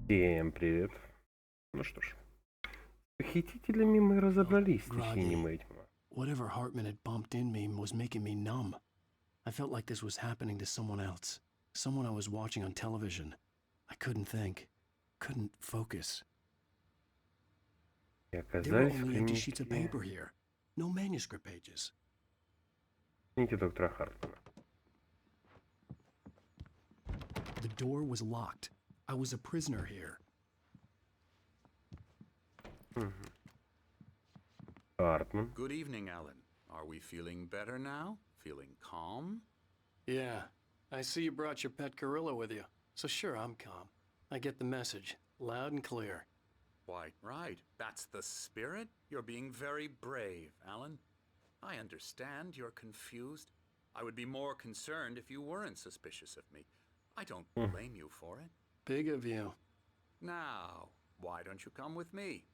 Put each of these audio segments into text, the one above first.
Всем привет. Ну что ж, с похитителями мы разобрались, точнее мы этим. Whatever Hartman had bumped in me was making me numb. I felt like this was happening to someone else. Someone I was watching on television. I couldn't think. Couldn't focus. И There were оказались в only empty sheets of клинике paper here. No manuscript pages. доктора Хартмана. The door was locked. I was a prisoner here. Хартман. Good evening, Alan. Are we feeling better now? Feeling calm? Yeah. I see you brought your pet gorilla with you. So sure, I'm calm. I get the message. Loud and clear. Quite right. That's the spirit. You're being very brave, Alan. I understand you're confused. I would be more concerned if you weren't suspicious of me. I don't blame you for it. Big of you. Now, why don't you come with me?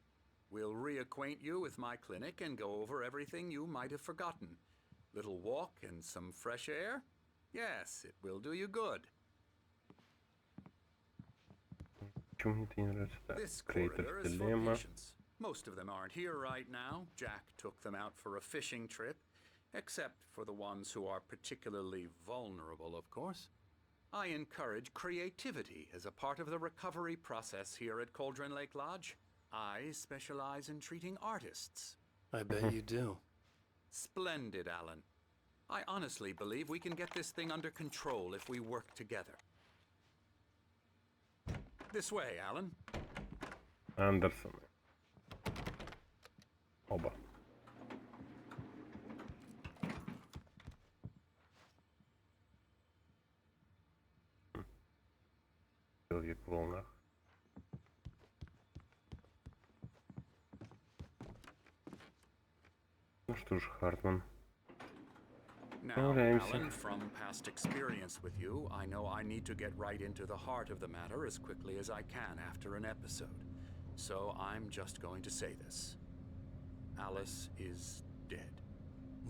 We'll reacquaint you with my clinic and go over everything you might have forgotten. Little walk and some fresh air? Yes, it will do you good. Почему мне это не нравится? Так, This Creator corridor is for Dilemma. patients. Most of them aren't here right now. Jack took them out for a fishing trip, except for the ones who are particularly vulnerable, of course. I encourage creativity as a part of the recovery process here at Cauldron Lake Lodge. I specialize in treating artists. I bet you do. Splendid, Alan. I honestly believe we can get this thing under control if we work together. This way, Alan. Андерсоны. Оба. Человек в волнах. Ну что ж, Хартман. Now, Справляемся. Alan, from past experience with you, I know I need to get right into the heart of the matter as quickly as I can after an episode. So I'm just going to say this. Alice is dead.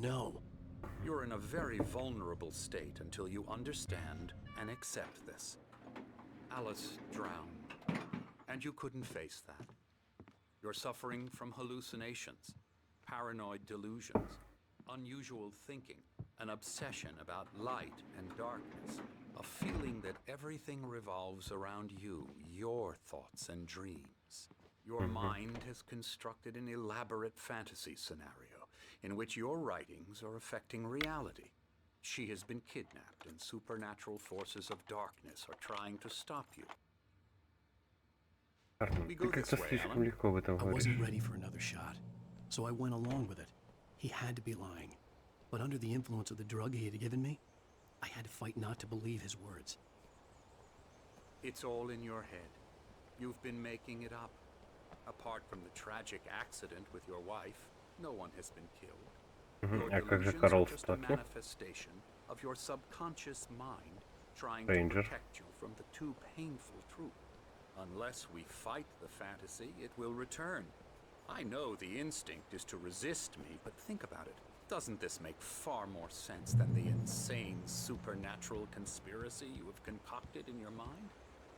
No. You're in a very vulnerable state until you understand and accept this. Alice drowned, and you couldn't face that. You're suffering from hallucinations, paranoid delusions, unusual thinking, an obsession about light and darkness, a feeling that everything revolves around you, your thoughts and dreams. Your mind has constructed an elaborate fantasy scenario in which your writings are affecting reality. She has been kidnapped, and supernatural forces of darkness are trying to stop you. Хартман, We ты go как-то this way, слишком Alan. легко в этом I wasn't говоришь. ready for another shot, so I went along with it. He had to be lying. But under the influence of the drug he had given me, I had to fight not to believe his words. It's all in your head. You've been making it up. Apart from the tragic accident with your wife, no one has been killed. Your А как же delusions Карл are just a Стаки? manifestation of your subconscious mind trying to Ranger. protect you from the too painful truth. Unless we fight the fantasy, it will return. I know the instinct is to resist me, but think about it. Doesn't this make far more sense than the insane supernatural conspiracy you have concocted in your mind?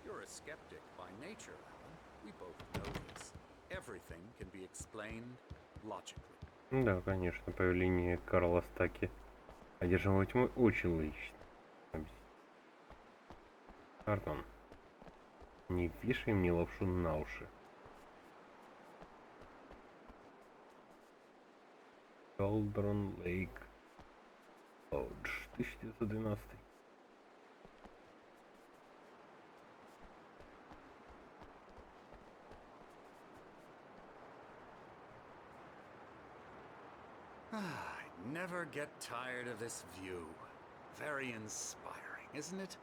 You're a skeptic by nature, Alan. We both know this. Everything can be explained logically. Да, конечно, появление Карла Стаки, одержимого тьмой, очень логично. Хартман, не вешай мне лапшу на уши. Cauldron Lake Lodge, 1912. I never get tired of this view. Very inspiring, isn't it?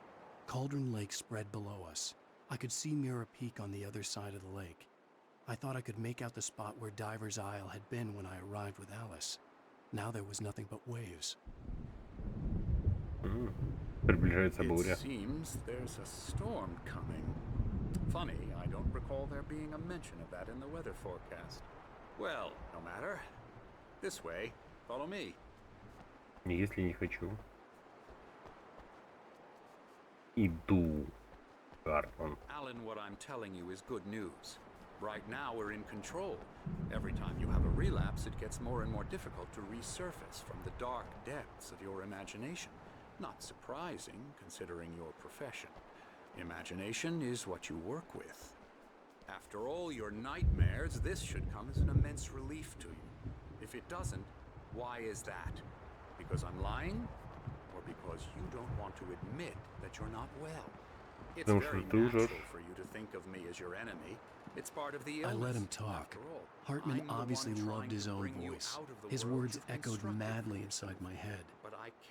Cauldron Lake spread below us. I could see Mirror Peak on the other side of the lake. I thought I could make out the spot where Diver's Isle had been when I arrived with Alice. Now there was nothing but waves. Приближается It буря. seems there's a storm coming. Funny, I don't recall there being a mention of that in the weather forecast. Well, no matter. This way. Follow me. Если не хочу. Иду. Хартман. Alan, what I'm telling you is good news. Right now we're in control. Every time you have a relapse, it gets more and more difficult to resurface from the dark depths of your imagination. Not surprising, considering your profession. Imagination is what you work with. After all your nightmares, this should come as an immense relief to you. If it doesn't, why is that? Because I'm lying? Or because you don't want to admit that you're not well? It's very natural for you to think of me as your enemy. It's part of the illness. I let him talk. Hartman obviously loved his own voice. His words echoed madly inside my head.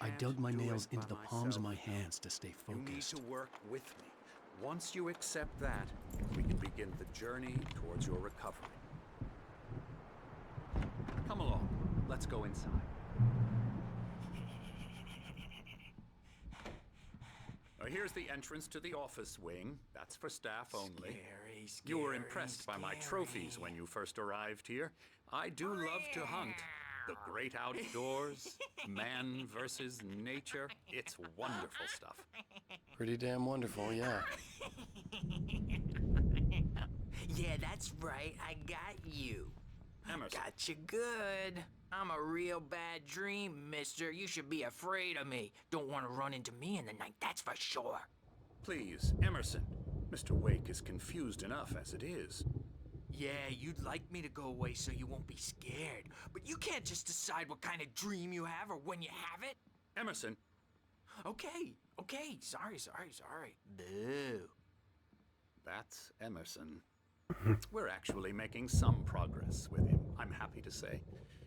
I dug my nails into the palms of my hands to stay You need focused. to work with me. Once you accept that, we can begin the journey towards your recovery. Come along. Let's go inside. Here's the entrance to the office wing. That's for staff only. You were impressed by my trophies when you first arrived here. I do love to hunt. The great outdoors, man versus nature. It's wonderful stuff. Pretty damn wonderful, yeah. Yeah, that's right. I got you. Emerson. Got you good. I'm a real bad dream, mister. You should be afraid of me. Don't want to run into me in the night, that's for sure. Please, Emerson. Mr. Uэйк is confused enough as it is. Yeah, you'd like me to go away so you won't be scared. But you can't just decide what kind of dream you have or when you have it. Emerson. Okay. Sorry. Boo. That's Emerson. We're actually making some progress with him, I'm happy to say.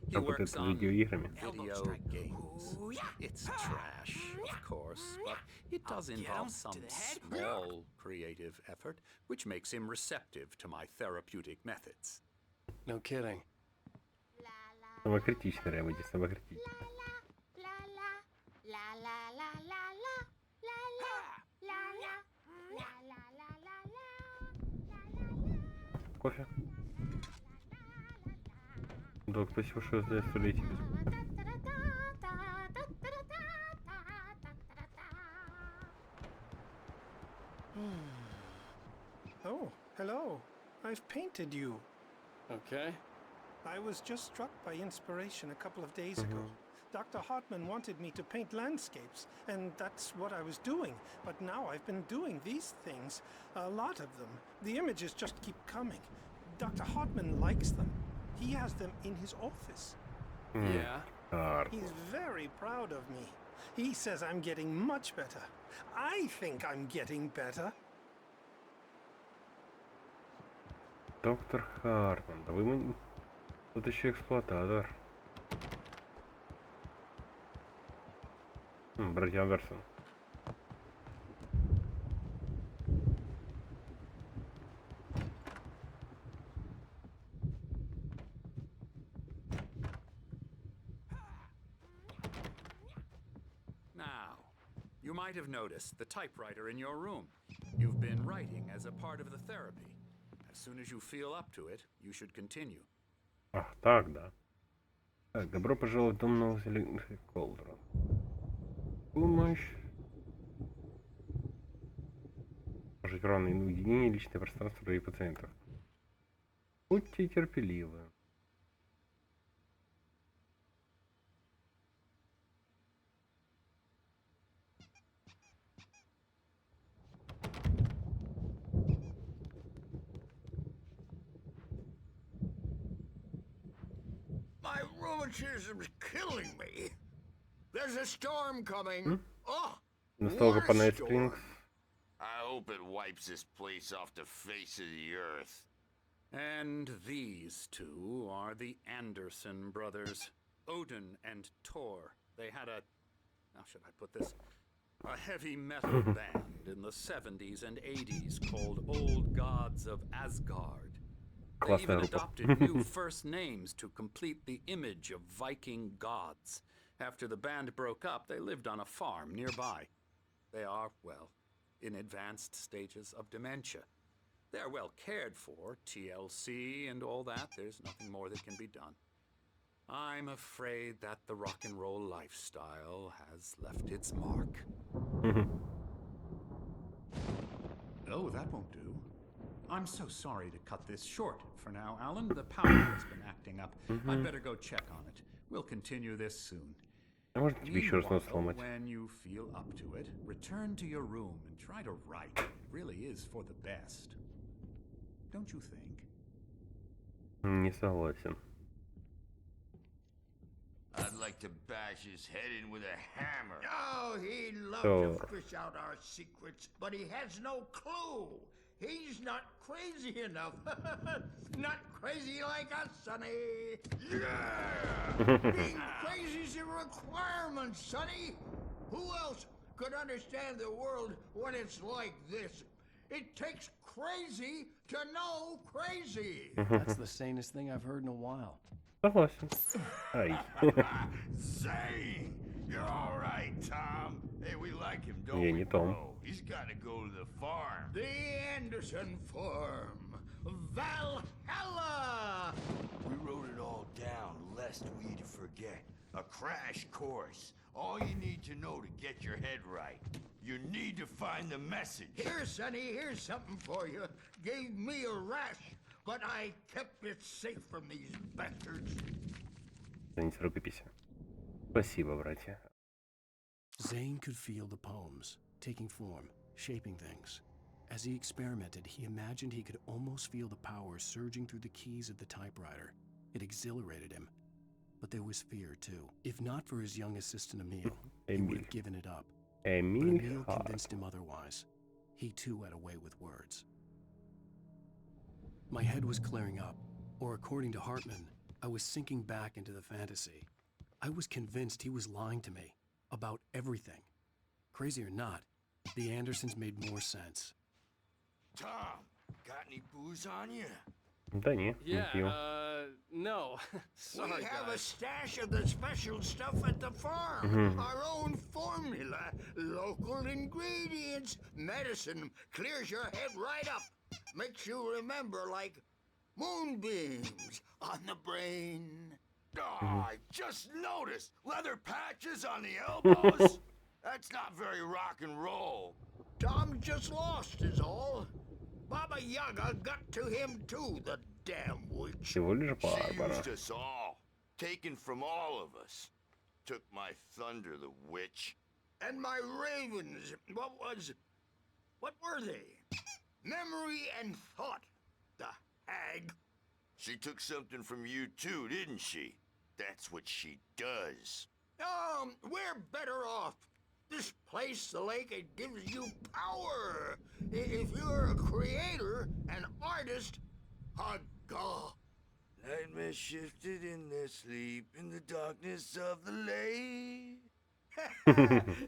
He works on видеоиграми. video games. Ooh, yeah. It's trash, of course, but it does involve some small creative effort, which makes him receptive to my therapeutic methods. No kidding. Самокритично, Ремеди, самокритично. Кофе. Док, спасибо, что за столетие без... Oh, hello. I've painted you. Okay. I was just struck by inspiration a couple of days ago. Dr. Hartman wanted me to paint landscapes, and that's what I was doing. But now I've been doing these things, a lot of them. The images just keep coming. Dr. Hartman likes them. He has them in his office. Yeah. He's very proud of me. He says I'm getting much better. I think I'm getting better. Доктор Хартман, да вы... Тут еще эксплуататор. Братья Андерсон. Now, you might have noticed the typewriter in your room. You've been writing as a part of the therapy. As soon as you feel up to it, you should continue. Ах, так, да. Так, добро пожаловать в дом новых зеленых колдеров. Помощь. Может, равное уединение, личное пространство для пациентов. Будьте терпеливы. My rheumatism's killing me. There's a storm coming. Oh, Настолько what по a Night storm. Springs. I hope it wipes this place off the face of the earth. And these two are the Anderson brothers, Odin and Thor. They had a, how should I put this? A heavy metal band in the 70s and 80s called Old Gods of Asgard. They Классная even группа. adopted new first names to complete the image of Viking gods. After the band broke up, they lived on a farm nearby. They are, well, in advanced stages of dementia. They're well cared for, TLC and all that. There's nothing more that can be done. I'm afraid that the rock and roll lifestyle has left its mark. No, that won't do. I'm so sorry to cut this short for now, Alan. The power has been acting up. I'd better go check on it. We'll continue this soon. А может тебе еще раз нос Meanwhile, сломать? when you feel up to it, return to your room and try to write. It really is for the best. Don't you think? Не согласен. I'd like to bash his head in with a hammer. Oh, he'd love So- to fish out our secrets, but he has no clue. He's not crazy enough. Not crazy like us, Sonny. Yeah! Being crazy's a requirement, Sonny. Who else could understand the world when it's like this? It takes crazy to know crazy. That's the sanest thing I've heard in a while. Согласен. Ай. Zane! You're all right, Tom. Hey, we like him, don't Я we, не Том. bro? He's got to go to the farm. The Anderson Farm. Valhalla! We wrote it all down, lest we forget. A crash course. All you need to know to get your head right. You need to find the message. Here, Sonny, here's something for you. Gave me a rash, but I kept it safe from these bastards. Страница рукописи. Спасибо, братья. Zane could feel the poems, taking form, shaping things. As he experimented, he imagined he could almost feel the power surging through the keys of the typewriter. It exhilarated him. But there was fear, too. If not for his young assistant Emil, he would have given it up. But Эмиль Emil Харт. convinced him otherwise. He too had a way with words. My head was clearing up, or according to Hartman, I was sinking back into the fantasy. I was convinced he was lying to me about everything. Crazy or not, the Andersons made more sense. Tom, got any booze on you? Да не, не пью. No. We have a stash of the special stuff at the farm. Our own formula, local ingredients, medicine, clears your head right up. Makes you remember like moonbeams on the brain. Oh, I just noticed leather patches on the elbows. That's not very rock and roll. Tom just lost is all. Baba Yaga got to him too, the damn witch. Всего лишь She Барбара. used us all, taken from all of us. Took my thunder, the witch. And my ravens, what were they? Memory and thought, the hag. She took something from you too, didn't she? That's what she does. We're better off. This place, the lake, it gives you power. If you're a creator, an artist, a god. Nightmare shifted in their sleep in the darkness of the lake.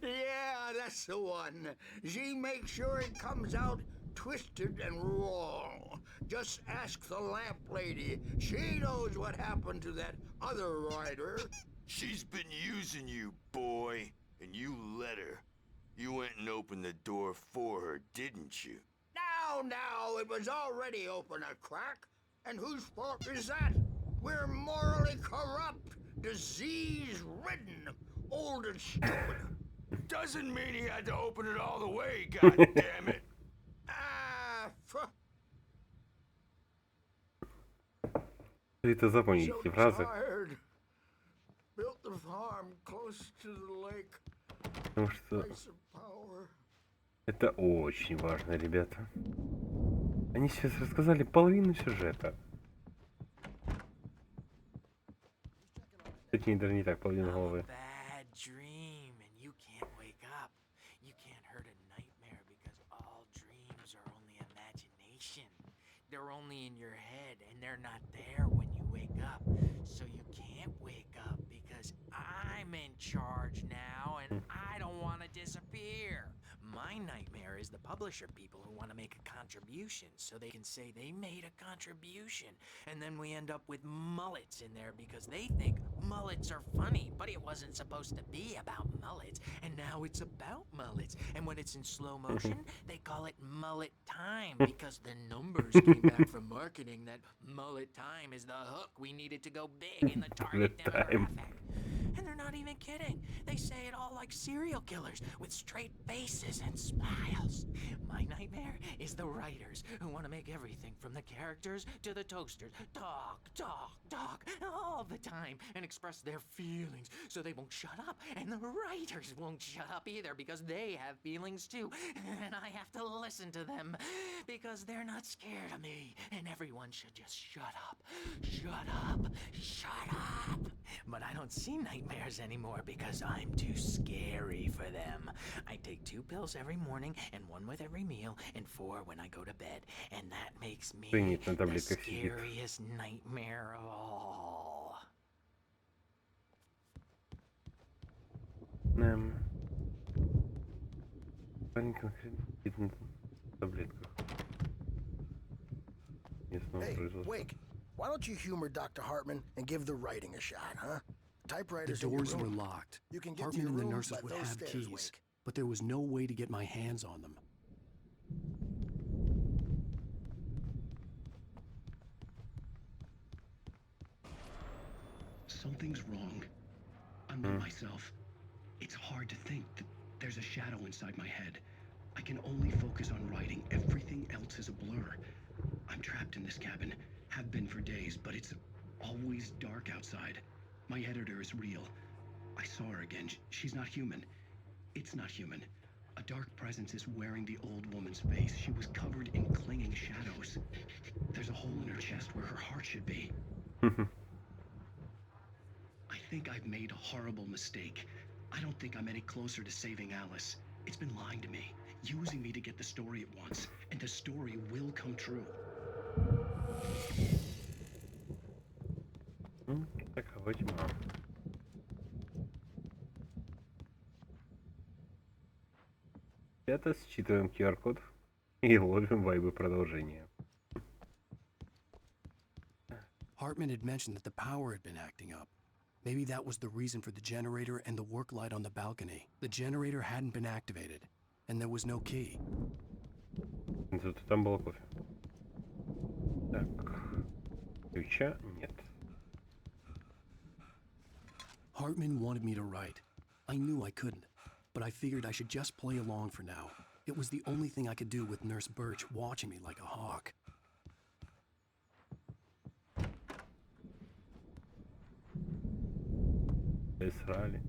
Yeah, that's the one. She makes sure it comes out twisted and wrong. Just ask the lamp lady. She knows what happened to that other writer. She's been using you, boy, and you let her. You went and opened the door for her, didn't you? Now, it was already open a crack. And whose fault is that? We're morally corrupt, disease-ridden, old and stupid. Doesn't mean he had to open it all the way, goddammit. Ты-то запомни So эти фразы, tired. Built the farm close to the lake. потому что Place of power. это очень важно, ребята. Они сейчас рассказали половину сюжета. Точнее, даже не так, половину головы. Bad dream, and you can't wake up. You can't hurt a nightmare because all dreams are only imagination. They're only in your head, and they're not there when you wake up. So you can't wake up because I'm in charge now, and I don't want to disappear. My nightmare is the publisher people who want to make a contribution so they can say they made a contribution. And then we end up with mullets in there because they think mullets are funny, but it wasn't supposed to be about mullets. And now it's about mullets. And when it's in slow motion, they call it mullet time because the numbers came back from marketing that mullet time is the hook we needed to go big in the target Mullet time. demographic. And they're not even kidding. They say it all like serial killers with straight faces and smiles. My nightmare is the writers who want to make everything from the characters to the toasters talk all the time and express their feelings so they won't shut up. And the writers won't shut up either because they have feelings too. And I have to listen to them because they're not scared of me. And everyone should just shut up. Shut up. Shut up. But I don't see nightmares anymore because I'm too scary for them. I take 2 pills every morning and 1 with every meal and 4 when I go to bed. And that makes me the scariest nightmare of all. Парень конкретно сидит на таблетках. Hey, Uэйк, why don't you humor Dr. Hartman and give the writing a shot, huh? The Typewriters in your doors were room. locked. You can get to Hartman your and the room nurses by would those have stairs, keys, Uэйk. but there was no way to get my hands on them. Something's wrong. I'm not myself. It's hard to think that there's a shadow inside my head. I can only focus on writing. Everything else is a blur. I'm trapped in this cabin. Have been for days, but it's always dark outside. My editor is real. I saw her again. She's not human. It's not human. A dark presence is wearing the old woman's face. She was covered in clinging shadows. There's a hole in her chest where her heart should be. I think I've made a horrible mistake. I don't think I'm any closer to saving Alice. It's been lying to me, using me to get the story it wants, and the story will come true. Такова тьма. Это считываем QR-код и ловим вайбы продолжения. Hartman had mentioned that the power had been acting up. Maybe that was the reason for the generator and the work light on the balcony. The generator hadn't been activated, and there was no key. Зато там было кофе. Так. Ключа нет. Hartman wanted me to write. I knew I couldn't, but I figured I should just play along for now. It was the only thing I could do with Nurse Birch watching me like a hawk. Срали.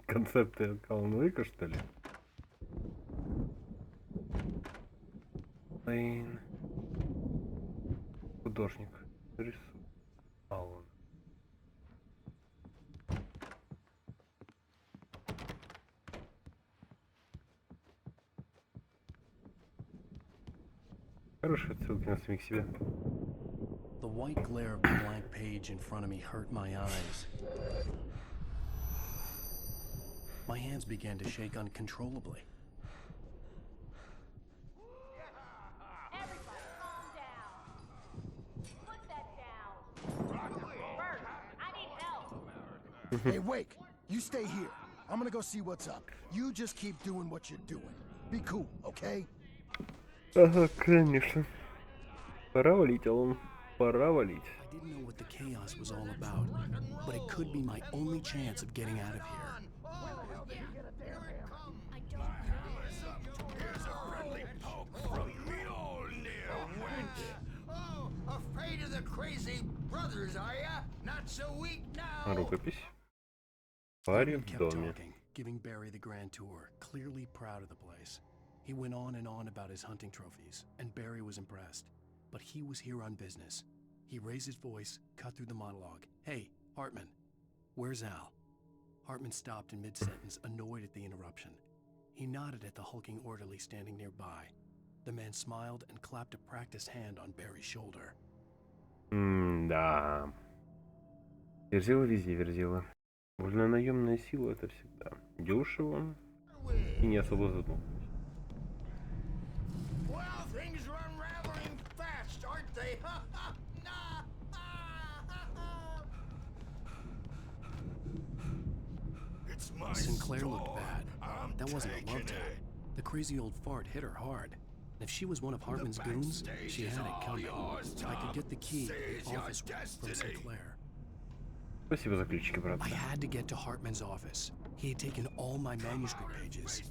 Концепты Алан Уэйка, что ли? Блин. Художник. Рисует. Алан. Хорошие отсылки на самих себя. The white glare of the blank page in front of me hurt my eyes. My hands began to shake uncontrollably. Everybody calm down. Put that down. Bert, I need help. Hey, Uэйk, you stay here. I'm gonna go see what's up. You just keep doing what you're doing. Be cool, okay? Ага, конечно. Пора валить, Алан. Пора валить. I didn't know what the chaos was all about, but it could be my only chance of getting out of here. Afraid of the crazy brothers, are ya? Not so weak now. Рукопись. Паре в Kept доме. talking, giving Barry the grand tour, clearly proud of the place. He went on and on about his hunting trophies, and Barry was impressed. But he was here on business. He raised his voice, cut through the monologue. Hey, Hartman, where's Al? Hartman stopped in mid-sentence, annoyed at the interruption. He nodded at the hulking orderly standing nearby. The man smiled and clapped a practiced hand on Barry's shoulder. Да. Верзила везде верзила. Вольнонаемная сила — это всегда дешево и не особо задумываясь. Well, things are unraveling fast, aren't they? Sinclair looked bad. That wasn't a love tap. The crazy old fart hit her hard. And if she was one of Hartman's goons, she had it coming. I could get the key to the office from Sinclair. Спасибо за ключики, брат. I had to get to Hartman's office. He had taken all my manuscript pages.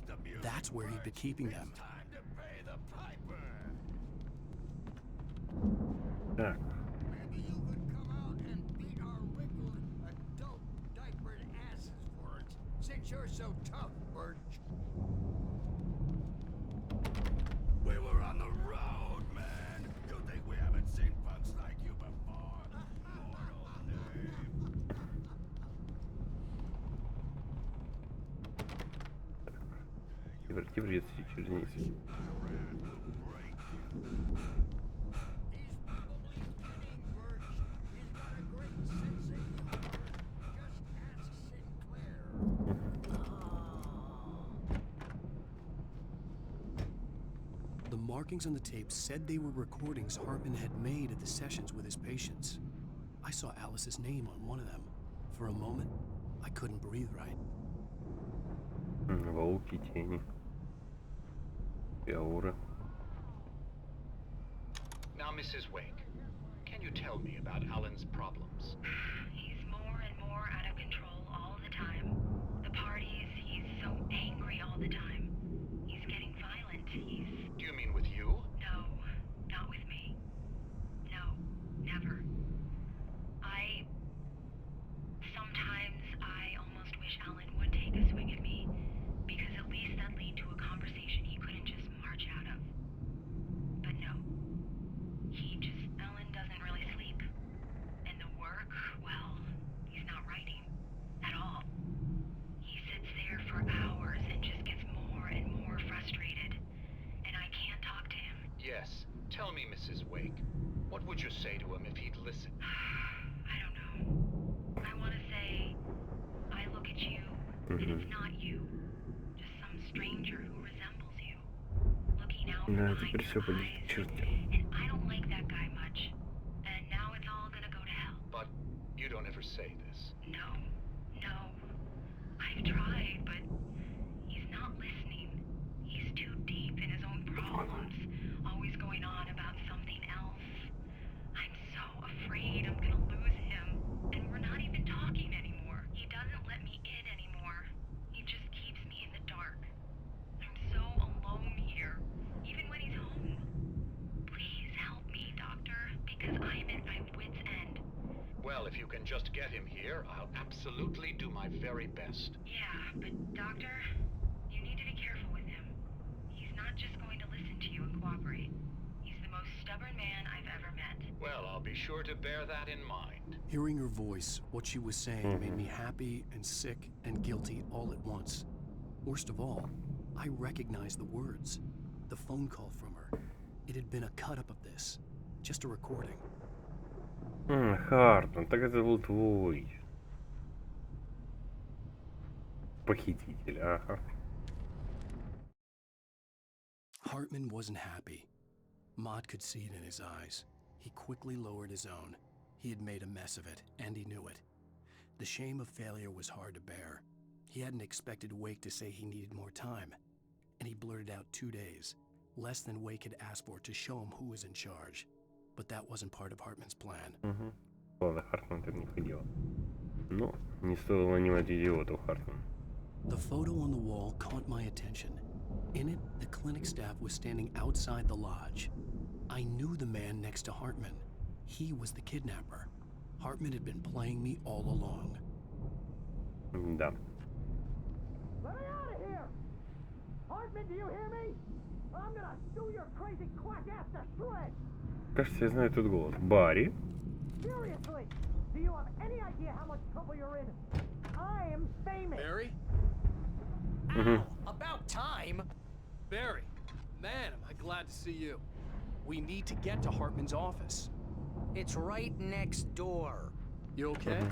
That's where he'd been keeping them. Так. Maybe you could come out and beat our wrinkled adult diapered asses for it, since you're so tough, Birch. We were on the road, man. You think we haven't seen punks like you before? Mortal name. Тебе придется идти через низ. He's probably kidding, Birch. He's got a great sense of humor. Just ask Sinclair. The markings on the tape said they were recordings Hartman had made at the sessions with his patients. I saw Alice's name on one of them. For a moment, I couldn't breathe right. Волки, тени. И ауры. Now, Mrs. Wake, can you tell me about Alan's problems? He's more and more out of control all the time. The parties, he's so angry all the time. He's getting violent. Do you mean with you? No, not with me. No, never. Sometimes I almost wish Alan would take a swing at me, because at least that'd lead to a conversation he couldn't just march out of. But no. Alan doesn't really sleep. And the work, well, he's not writing at all. He sits there for hours and just gets more and more frustrated. And I can't talk to him. Yes. Tell me, Mrs. Wake, what would you say to him if he'd listen? I don't know. I want to say, I look at you, and it's not you. Just some stranger who resembles you. Looking out from Да, behind теперь все your пойдет eyes. к чертям. And I don't like that guy much. And now it's all gonna go to hell. But you don't ever say this. No. I've tried, but he's not listening. He's too deep in his own problems, always going on about something else. I'm so afraid I'm gonna lose him, and we're not even talking anymore. He doesn't let me in anymore. He just keeps me in the dark. I'm so alone here, even when he's home. Please help me, Doctor, because I'm at my wit's end. Well, if you can just get him here, I'll absolutely do my very best. Yeah, but Doctor, you need to be careful with him. He's not just going to listen to you and cooperate. He's the most stubborn man I've ever met. Well, I'll be sure to bear that in mind. Hearing her voice, what she was saying made me happy and sick and guilty all at once. Worst of all, I recognized the words. The phone call from her. It had been a cut-up of this. Just a recording. Хартман, так это был твой похититель, ага. Hartman wasn't happy. Mott could see it in his eyes. He quickly lowered his own. He had made a mess of it, and he knew it. The shame of failure was hard to bear. He hadn't expected Wake to say he needed more time, and he blurted out 2 days, less than Wake had asked for to show him who was in charge. But that wasn't part of Hartman's plan. Ладно, Хартман так не ходил. Но не стоило нанимать идиотов, Хартман. The photo on the wall caught my attention. In it, the clinic staff was standing outside the lodge. I knew the man next to Hartman. He was the kidnapper. Hartman had been playing me all along. Да. Let me out of here! Hartman, do you hear me? I'm gonna chew your crazy quack ass to shreds! Кажется, я знаю этот голос. Барри. Seriously, do you have any idea how much trouble you're in? I am famous. Barry? Мгм. About time. Barry, man, am I glad to see you. We need to get to Hartman's office. It's right next door. You okay?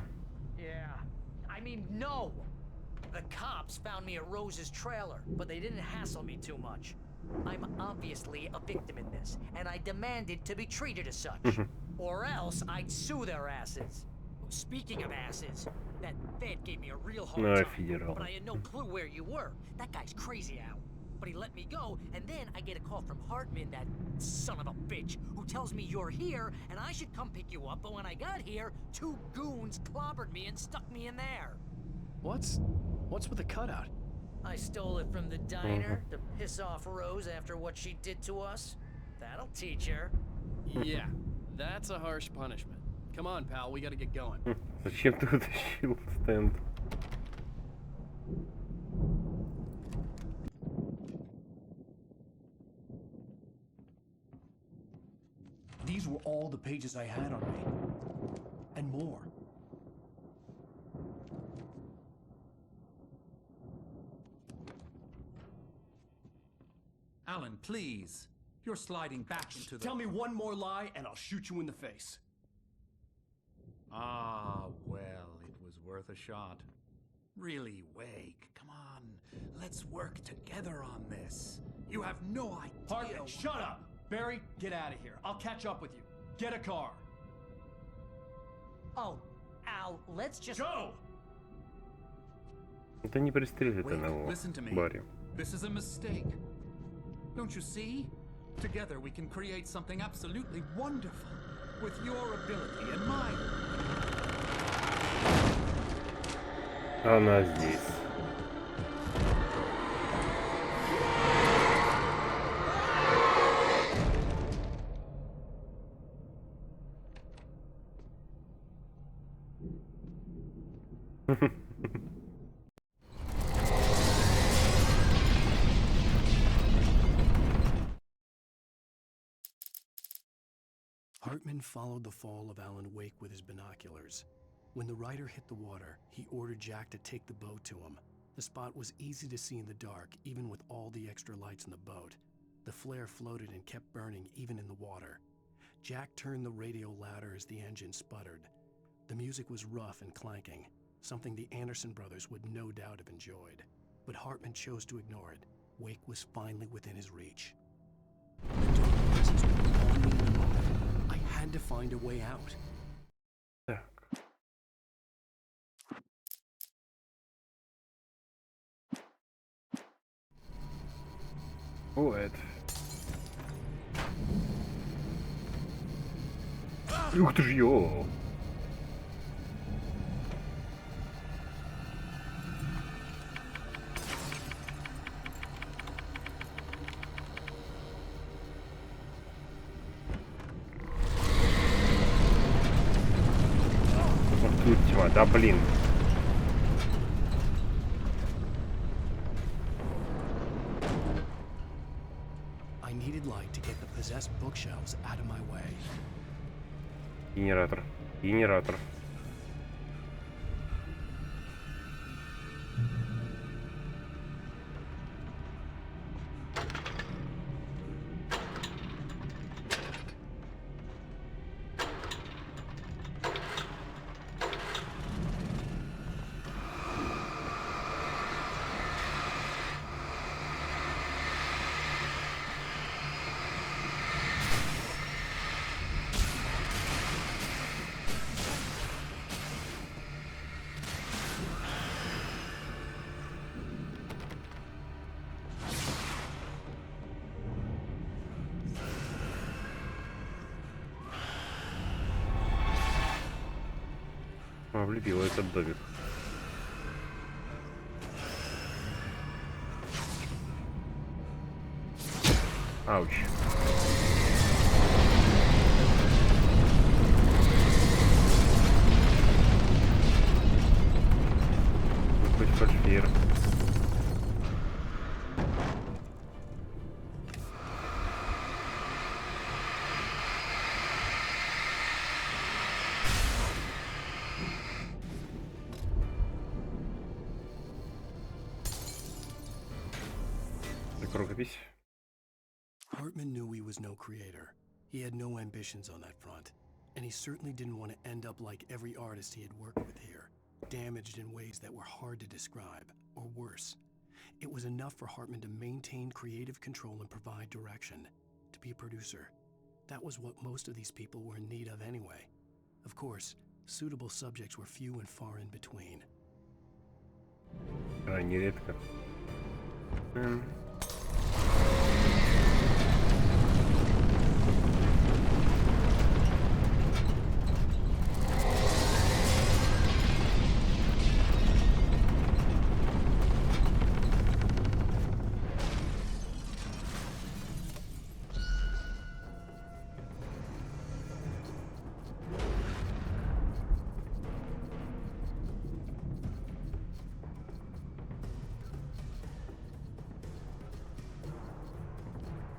Yeah. I mean, no. The cops found me at Rose's trailer, but they didn't hassle me too much. I'm obviously a victim in this, and I demanded to be treated as such. Or else I'd sue their asses. Speaking of asses, that Fed gave me a real hard Ну, time, офигел. but I had no clue where you were. That guy's crazy out. But he let me go, and then I get a call from Hartman, that son of a bitch, who tells me you're here, and I should come pick you up, but when I got here, 2 goons clobbered me and stuck me in there. What's with the cutout? I stole it from the diner to piss off Rose after what she did to us. That'll teach her. Yeah, that's a harsh punishment. Come on, pal, we gotta get going. Зачем ты вытащил стенд? These were all the pages I had on me. And more. Alan, please. You're sliding back into the... Tell me one more lie and I'll shoot you in the face. Ah, well, it was worth a shot. Really, Wake, come on. Let's work together on this. You have no idea... Hartman, shut up! Barry, get out of here. I'll catch up with you. Get a car. Oh, Al, let's just... Go! Это не пристрелит Wake, одного listen to me. Барри. This is a mistake. Don't you see? Together we can create something absolutely wonderful. With your ability and mine. Она здесь. Hartman followed the fall of Alan Wake with his binoculars. When the rider hit the water, he ordered Jack to take the boat to him. The spot was easy to see in the dark, even with all the extra lights in the boat. The flare floated and kept burning even in the water. Jack turned the radio louder as the engine sputtered. The music was rough and clanking, something the Anderson brothers would no doubt have enjoyed. But Hartman chose to ignore it. Wake was finally within his reach. The dark presence was on me in a moment. I had to find a way out. Так. Бывает. Ух ты ж, ё! Тут тьма, да блин. I needed light to get the possessed bookshelves out of my way. Генератор. Генератор. Влюбила этот домик. Ауч. Хоть фальшфир. Рукопись. Hartman knew he was no creator. He had no ambitions on that front. And he certainly didn't want to end up like every artist he had worked with here, damaged in ways that were hard to describe, or worse. It was enough for Hartman to maintain creative control and provide direction, to be a producer. That was what most of these people were in need of anyway. Of course, Suitable subjects were few and far in between. Крайне редко.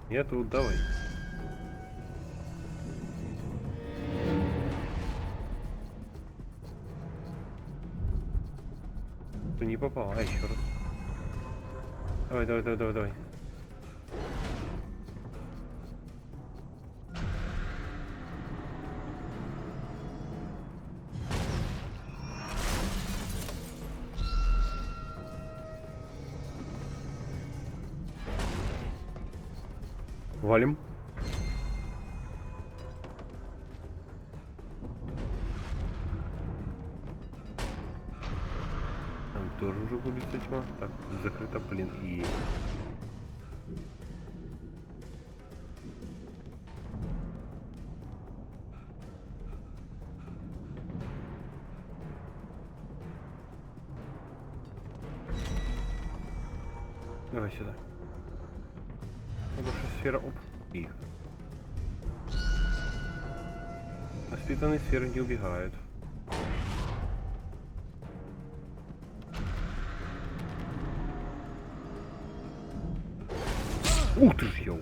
Я тут, давай. Ты не попал, а еще раз. Давай, давай, давай, давай, давай. Валим. Там тоже уже губится тьма. Так, закрыто, блин, и... Давай сюда. Хорошая сфера, оп, и... Воспитанные сферы не убегают. Ух ты ж, ёу!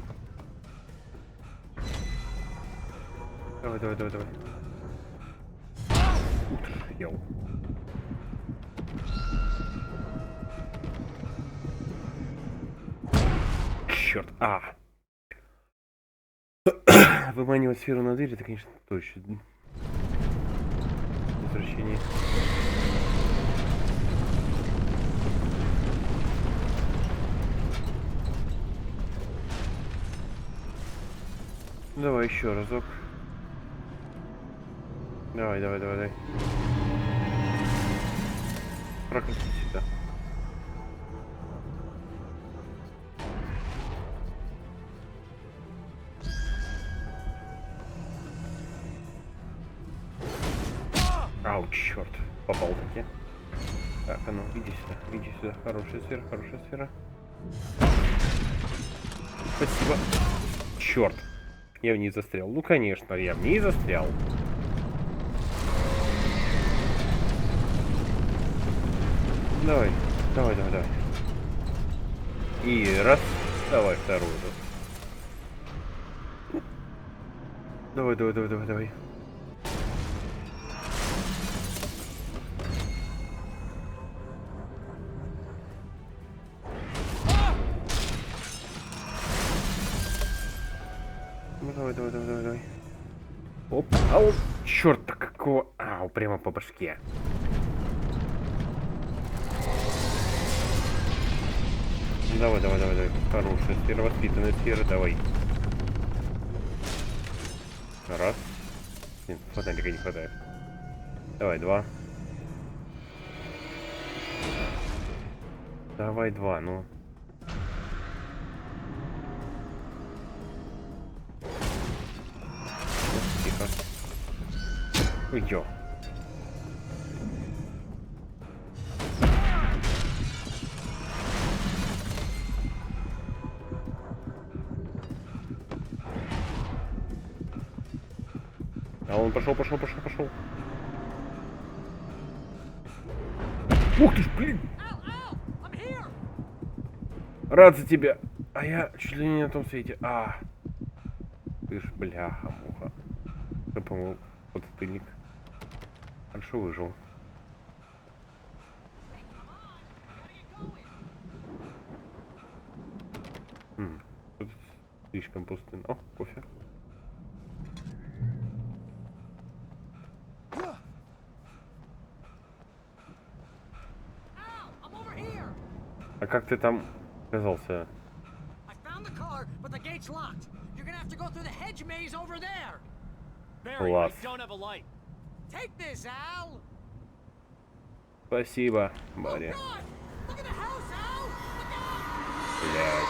Давай, давай, давай, давай. Ух ты ж, ёу! Черт, Выманивать сферу на дверь, это, конечно, точно. Возвращение. Давай еще разок. Давай, давай, давай, давай. Прокрути сюда. Ау, черт, попал таки. Так, а ну, иди сюда, иди сюда. Хорошая сфера, хорошая сфера. Спасибо. Черт, я в ней застрял. Ну, конечно, я в ней застрял. Давай, давай, давай, давай. И раз, давай вторую. Давай, давай, давай, давай, давай. Давай, давай, давай, давай, давай. Оп, ау, черт, какого, ау, прямо по башке. Давай, давай, давай, давай, хорошая сфера, воспитанная сфера, давай. Раз. Нет, фонарика не хватает. Давай, два. Давай, два, ну. Тихо. Ой-ё. А он пошел, пошел, пошел, пошел. Ух ты ж, блин! Рад за тебя. А я чуть ли не на том свете. Ты ж, бляха-муха. Я, по-моему, подстыльник. Хорошо выжил. Тут слишком пустынно. О, кофе. А как ты там оказался? Класс. Take this, Al. Спасибо, Барри. Look at the house, Al. Блядь.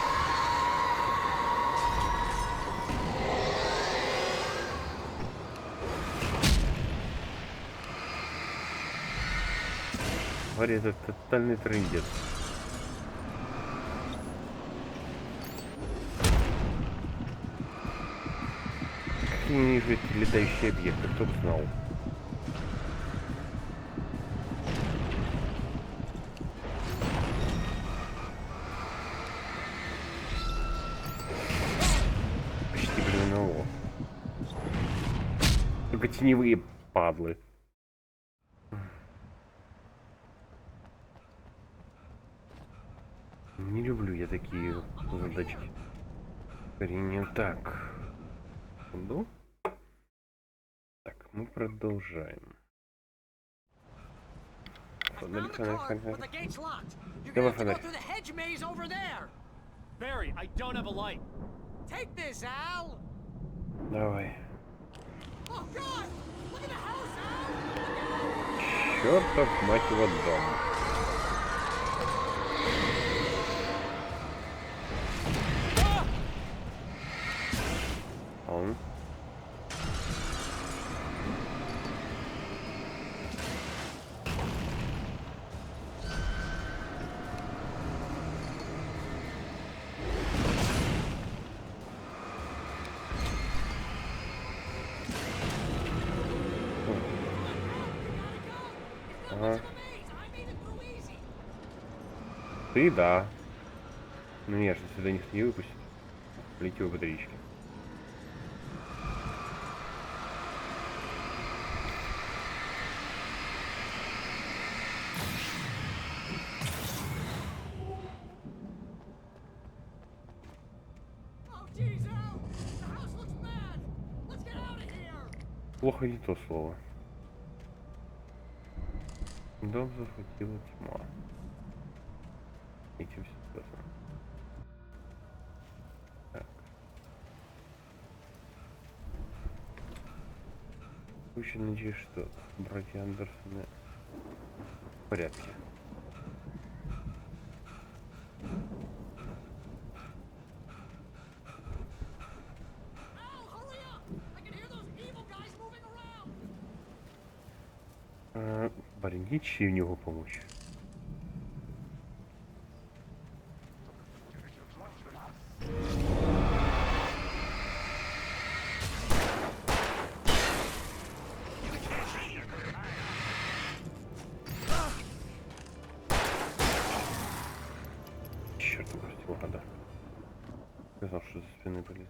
Барри, это тотальный трындец. Как я ненавижу эти летающие объекты, кто бы знал. Почти блин. Только теневые падлы. Не люблю я такие задачки. Не так. Секунду. Так, мы продолжаем. Давай фонарь. Barry, I don't have a light. Take this, Al. Давай. Oh God! Look at the house, Al. Чёртов, мать его, дом. Он. Ага. Ты да. Ну я же сюда никто не выпустит. Летел батарейки. Плохо не то слово. Дом захватила тьма. Этим все сказано. Так. Очень надеюсь, что братья Андерсоны в порядке. Парень, ничего в него помочь. Черт, упустил вода. Я знал, что за спиной полез.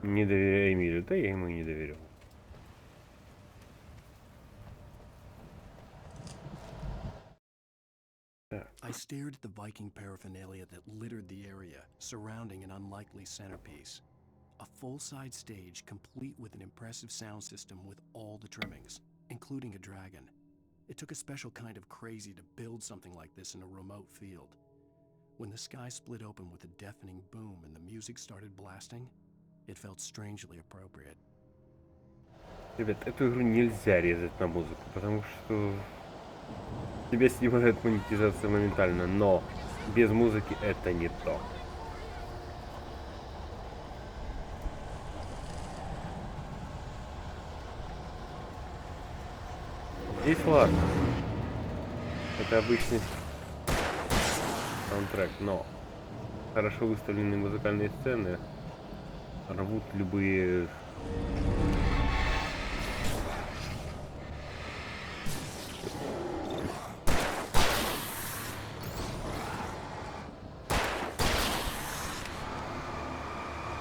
Не доверяй Эмилю, да я ему и не доверял. I stared at the Viking paraphernalia that littered the area, surrounding an unlikely centerpiece. A full-size stage complete with an impressive sound system with all the trimmings, including a dragon. It took a special kind of crazy to build something like this in a remote field. When the sky split open with a deafening boom and the music started blasting, it felt strangely appropriate. Ребят, эту игру нельзя резать на музыку, потому что тебя снимает монетизация моментально, но без музыки это не то. Здесь ладно. Это обычный саундтрек, но хорошо выставленные музыкальные сцены рвут любые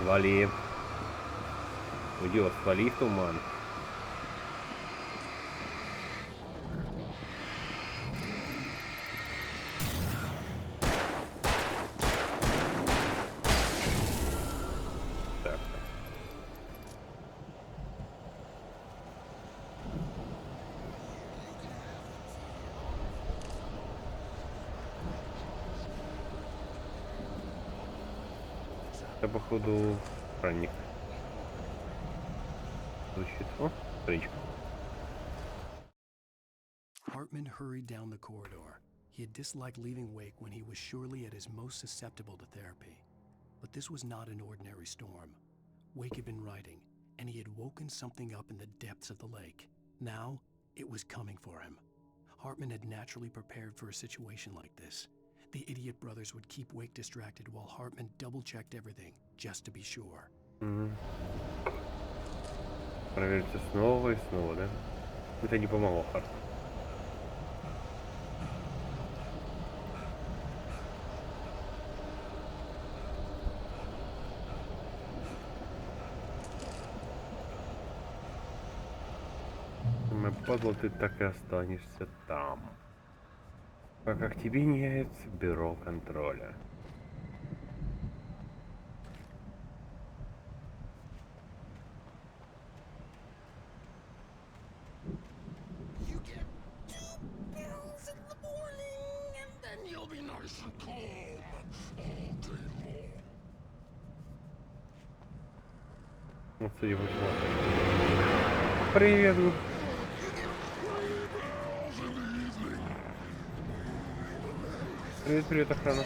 свали. Уйдет, свали в туман. Так. Это, походу, странник. Звучит. О, страничка. Hartman hurried down the corridor. He had disliked leaving Wake when he was surely at his most susceptible to therapy. But this was not an ordinary storm. Wake had been writing, and he had woken something up in the depths of the lake. Now, it was coming for him. Hartman had naturally prepared for a situation like this. The idiot brothers would keep Wake distracted while Hartman double-checked everything, just to be sure. Проверьте снова и снова, да? Это не помогло, Харт. Падла, ты так и останешься там, пока к тебе не явится бюро контроля. Вот судя по всему. Привет, Губ. Привет, привет, охрана.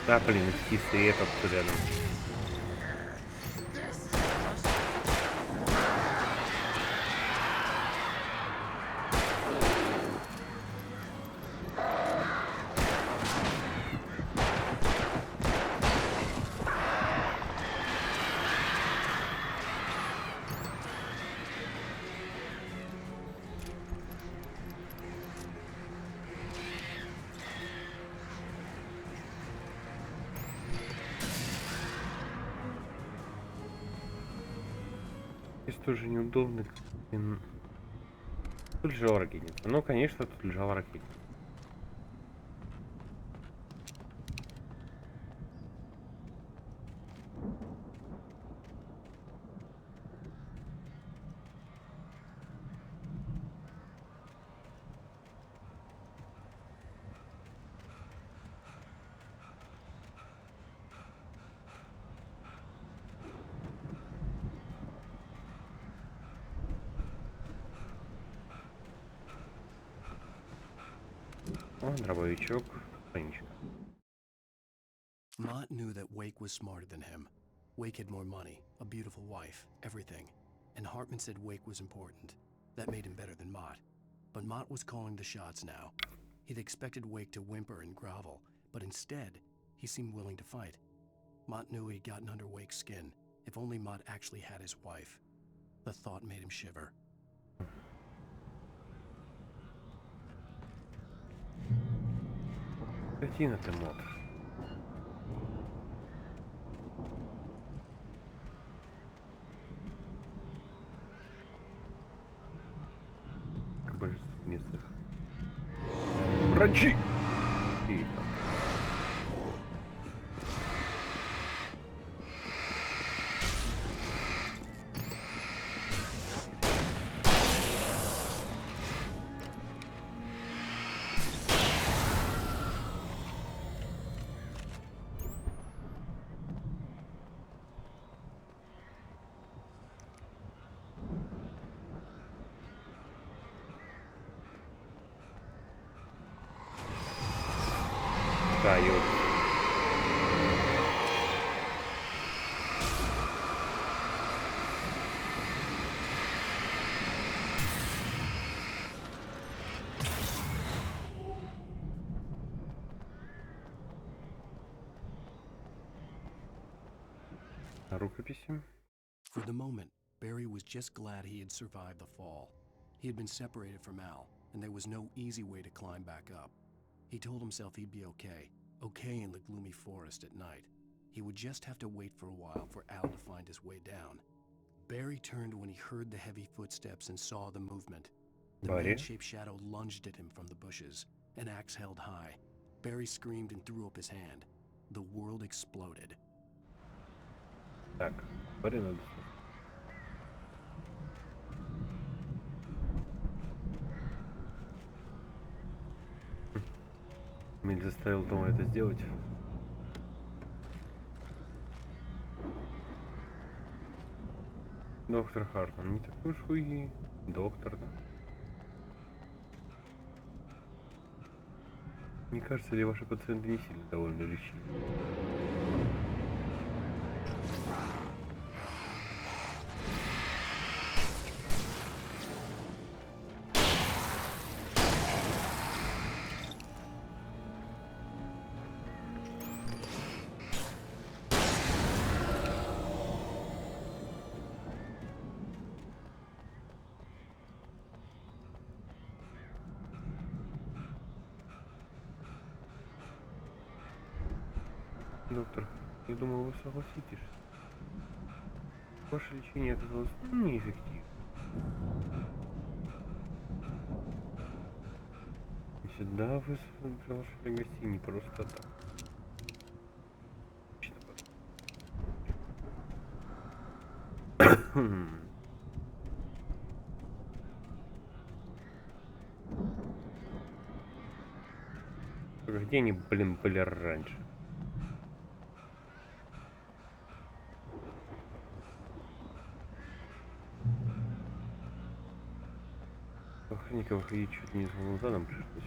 Да, блин, птицы этот рядом. Здесь тоже неудобно. Тут лежала ракетница. Ну, конечно, тут лежала ракетница. О, дробовичок, страничка. Mott knew that Wake was smarter than him. Wake had more money, a beautiful wife, everything. And Hartman said Wake was important. That made him better than Mott. But Mott was calling the shots now. He'd expected Wake to whimper and grovel, but instead, he seemed willing to fight. Mott knew he'd gotten under Wake's skin. If only Mott actually had his wife. The thought made him shiver. Картина ты, мод. Как большинство местных. Врачи! Тихо. Дают. Рукописи. For the moment, Barry was just glad he had survived the fall. He had been separated from Al, and there was no easy way to climb back up. He told himself he'd be okay in the gloomy forest at night. He would just have to wait for a while for Al to find his way down. Barry turned when he heard the heavy footsteps and saw the movement. The Barry? man-shaped shadow lunged at him from the bushes, an axe held high. Barry screamed and threw up his hand. The world exploded. Так, Барри надо. Миль заставил Тома это сделать. Доктор Хартман, не такой уж и доктор. Не кажется ли ваши пациенты не сильно довольно лечили? Доктор, я думал, вы согласитесь. Ваше лечение оказалось неэффективным. И сюда вы приглашали гостей не просто так. Где они, блин, были раньше? Охранника выходить чуть не с задом пришлось.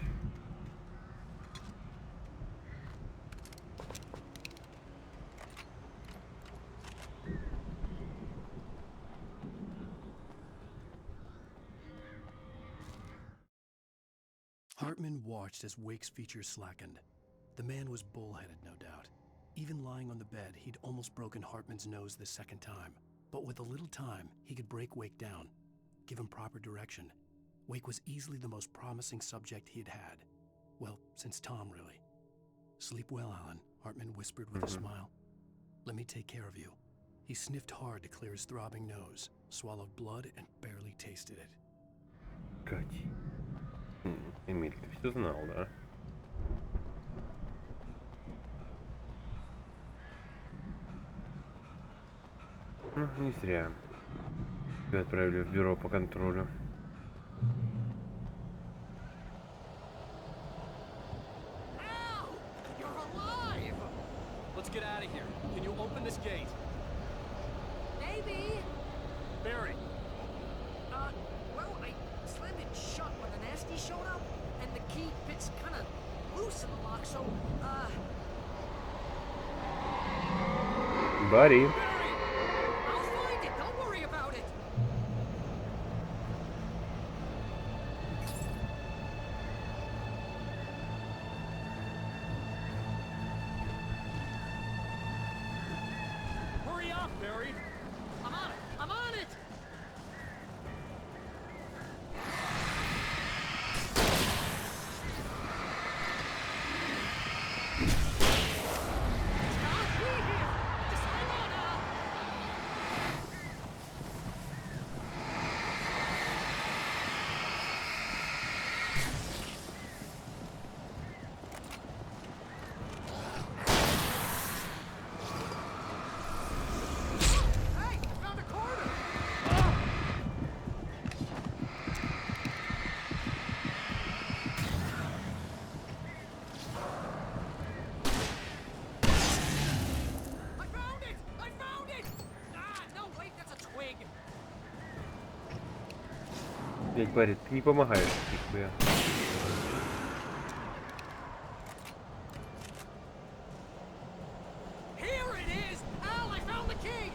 Hartman watched as Wake's features slackened. The man was bullheaded, no doubt. Even lying on the bed, he'd almost broken Hartman's nose the second time. But with a little time, he could break Wake down, give him proper direction. Wake was easily the most promising subject he'd had. Well, since Tom, really. Sleep well, Alan, Hartman whispered with a smile. Let me take care of you. He sniffed hard to clear his throbbing nose, swallowed blood, and barely tasted it. Кати. Эмиль, ты все знал, да? Ну, не зря. Тебя отправили в бюро по контролю. Let's get out of here. Can you open this gate? Maybe. Barry. Well, I slammed it shut when the nasty showed up, and the key fits kind of loose in the lock, so, Барри. I'll find it. Don't worry about it. Hurry up, Barry. I'm on it. I'm on it. Блять, Барри, ты не помогаешь, нихуя. Here it is! Al, I found the key!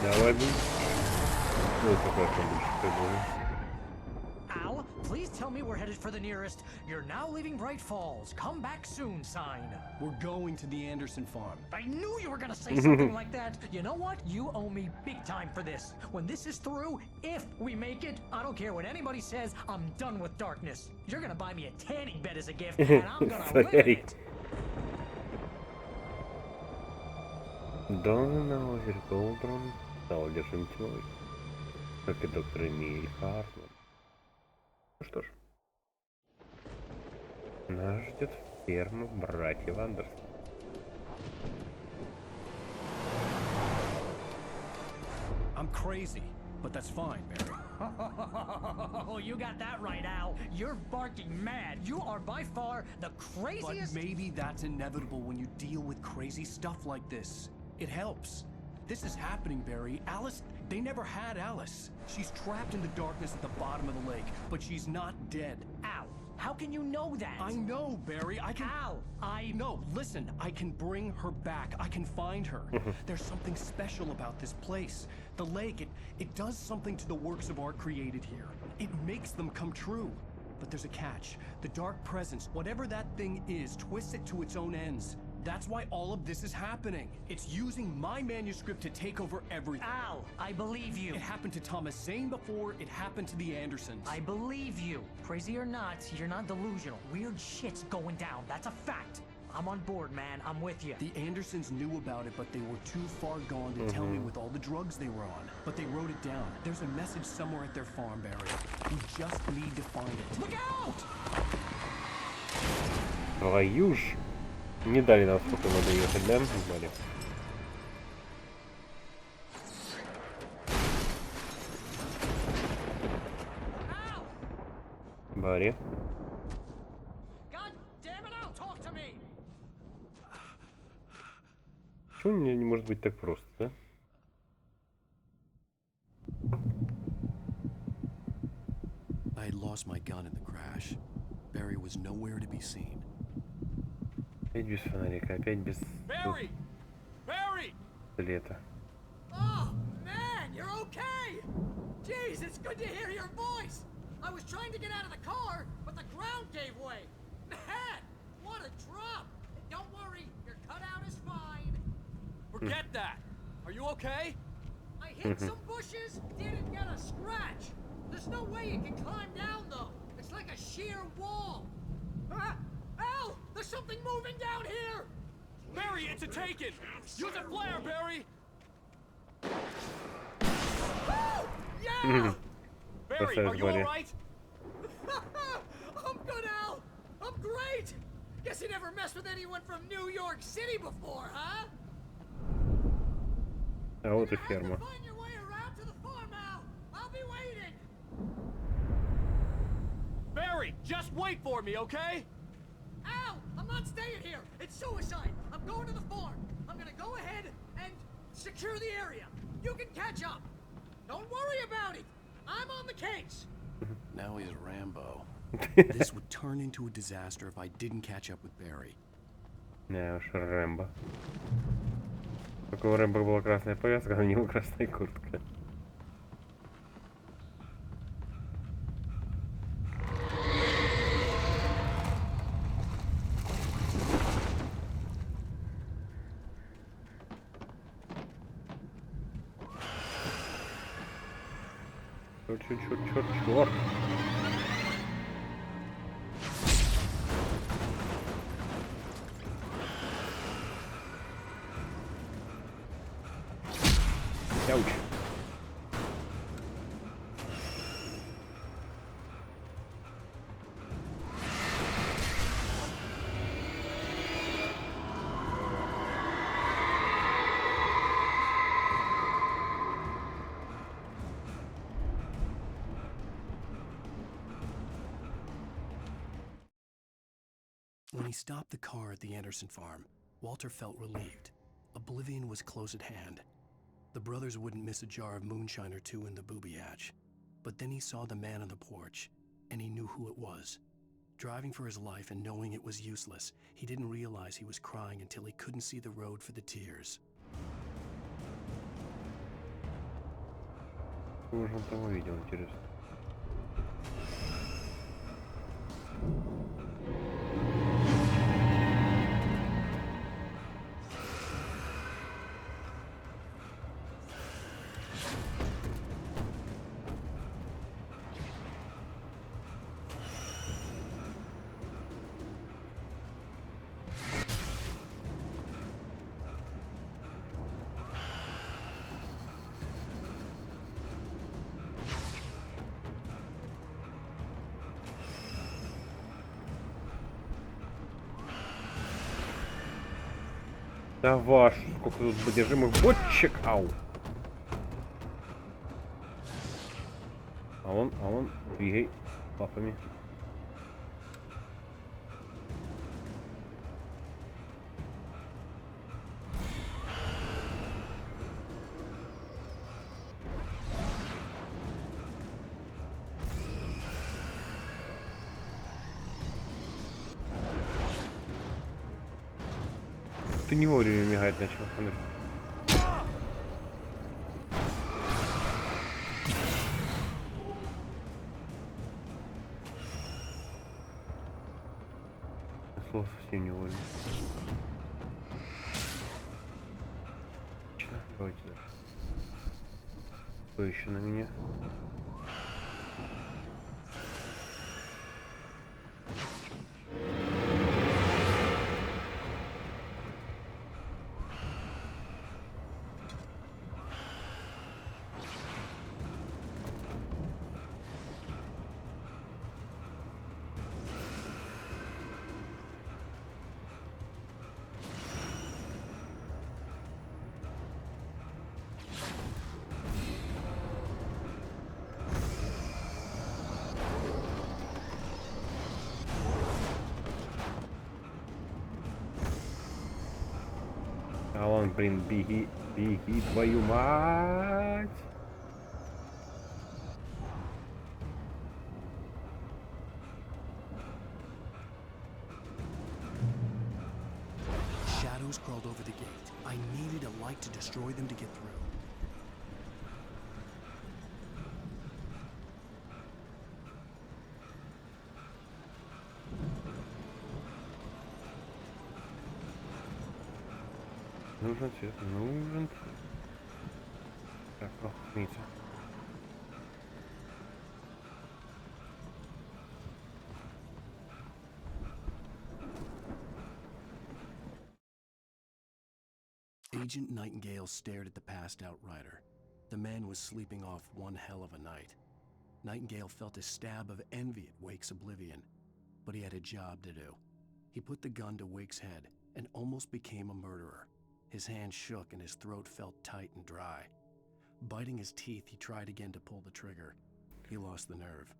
Давай, блин. Ну, это как там больше, как бы. Al, please tell me me we're headed for the nearest "You're now leaving Bright Falls. Come back soon" sign. We're going to the Anderson farm. I knew you were gonna say something like that. You know what? You owe me big time for this. When this is through, if we make it, I don't care what anybody says, I'm done with darkness. You're gonna buy me a tanning bed as a gift, and I'm gonna live in it. Донал Верголдрон стал одержим тьмой, как и доктор Эмиль Хартман. Ну что ж, нас ждет ферма братьев Андерсон. I'm crazy, but that's fine, Barry. Oh, you got that right, Al. You're barking mad. You are by far the craziest. But maybe that's inevitable when you deal with crazy stuff like this. It helps. This is happening, Barry. Alice, they never had Alice. She's trapped in the darkness at the bottom of the lake, but she's not dead. Al, how can you know that? I know, Barry. I can... Al, No, listen. I can bring her back. I can find her. There's something special about this place. The lake, it does something to the works of art created here. It makes them come true. But there's a catch. The dark presence, whatever that thing is, twists it to its own ends. That's why all of this is happening. It's using my manuscript to take over everything. Al, I believe you. It happened to Thomas Zane before, it happened to the Andersons. I believe you. Crazy or not, you're not delusional. Weird shit's going down. That's a fact. I'm on board, man. I'm with you. The Andersons knew about it, but they were too far gone to tell me with all the drugs they were on. But they wrote it down. There's a message somewhere at their farm, Barry. We just need to find it. Look out! Твою ж! Не дали нам сколько надо ехать, да? Дали. Барри. Почему мне не может быть так просто, да? I had lost my gun in the crash. Barry was nowhere to be seen. Опять без фонарика, опять без... Barry! Barry! Лето. Oh, man, you're okay! Jeez, it's good to hear your voice! I was trying to get out of the car, but the ground gave way. Man, what a drop! Don't worry, your cutout is fine. Forget that! Are you okay? I hit some bushes, didn't get a scratch. There's no way you can climb down, though. It's like a sheer wall. Al! There's something moving down here! Barry, it's a taken! Use a flare, Barry! Oh! Yeah! Barry, are you alright? I'm good, Al! I'm great! Guess you never messed with anyone from New York City before, huh? А вот и ферма. Find your way around to the farm, Al. I'll be waiting. Barry, just wait for me, okay? Al, I'm not staying here. It's suicide. I'm going to the farm. I'm gonna go ahead and secure the area. You can catch up. Don't worry about it. I'm on the case. Now he's Rambo. This would turn into a disaster if I didn't catch up with Barry. Да уж, Рэмбо. Только у Рэмбо была красная повязка, а у него красная куртка. Черт. Ouch. When he stopped the car at the Anderson farm, Walter felt relieved. Oblivion was close at hand. The brothers wouldn't miss a jar of moonshine or two in the booby hatch. But then he saw the man on the porch, and he knew who it was. Driving for his life and knowing it was useless, he didn't realize he was crying until he couldn't see the road for the tears. Кого же он там увидел, интересно? Да ваш, сколько тут содержимых бочек, ау. Алан, двигай лапами. Ты не вовремя мигать начал. Слово совсем не вовремя. Отлично, давайте дальше. Кто еще на меня? Алан, блин, беги, твою мать! Shadows crawled over the gate. I needed a light to destroy them to get through. Нужен свет, нужен. Так, смотрите. Agent Nightingale stared at the passed out rider. The man was sleeping off one hell of a night. Nightingale felt a stab of envy at Wake's oblivion, but he had a job to do. He put the gun to Wake's head and almost became a murderer. His hand shook and his throat felt tight and dry. Biting his teeth, he tried again to pull the trigger. He lost the nerve.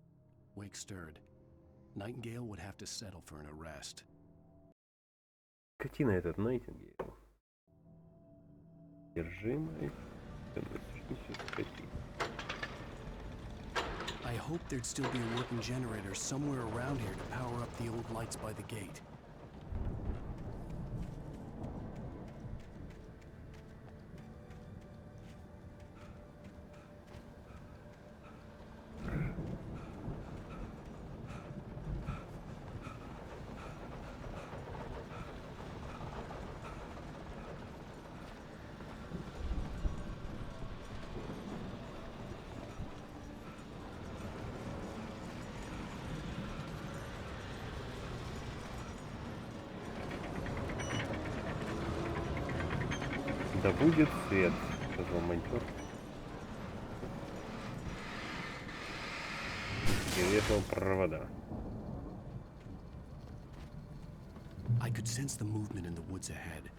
Wake stirred. Nightingale would have to settle for an arrest. Скотина этот Найтингейл. Держимый. I hoped there'd still be a working generator somewhere around here to power up the old lights by the gate. Да будет свет, сказал монтер. И резал провода. I could sense the movement in the woods ahead.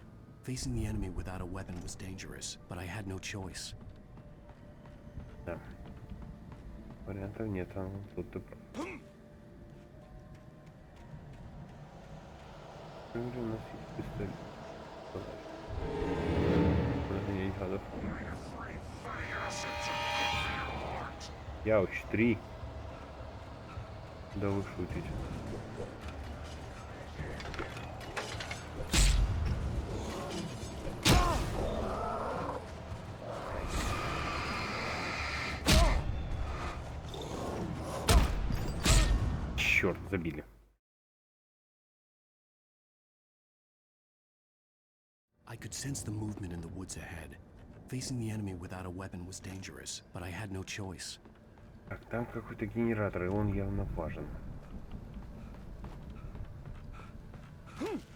Facing the enemy without a weapon was dangerous, but I had no choice. Да. Вариантов нет, а тут ты прав. У нас есть пистолет. Я уж 3. Да вы шутите. Черт, забили. I could sense the movement in the woods ahead. Facing the enemy without a weapon was dangerous, but I had no choice. Так, там какой-то генератор, и он явно важен.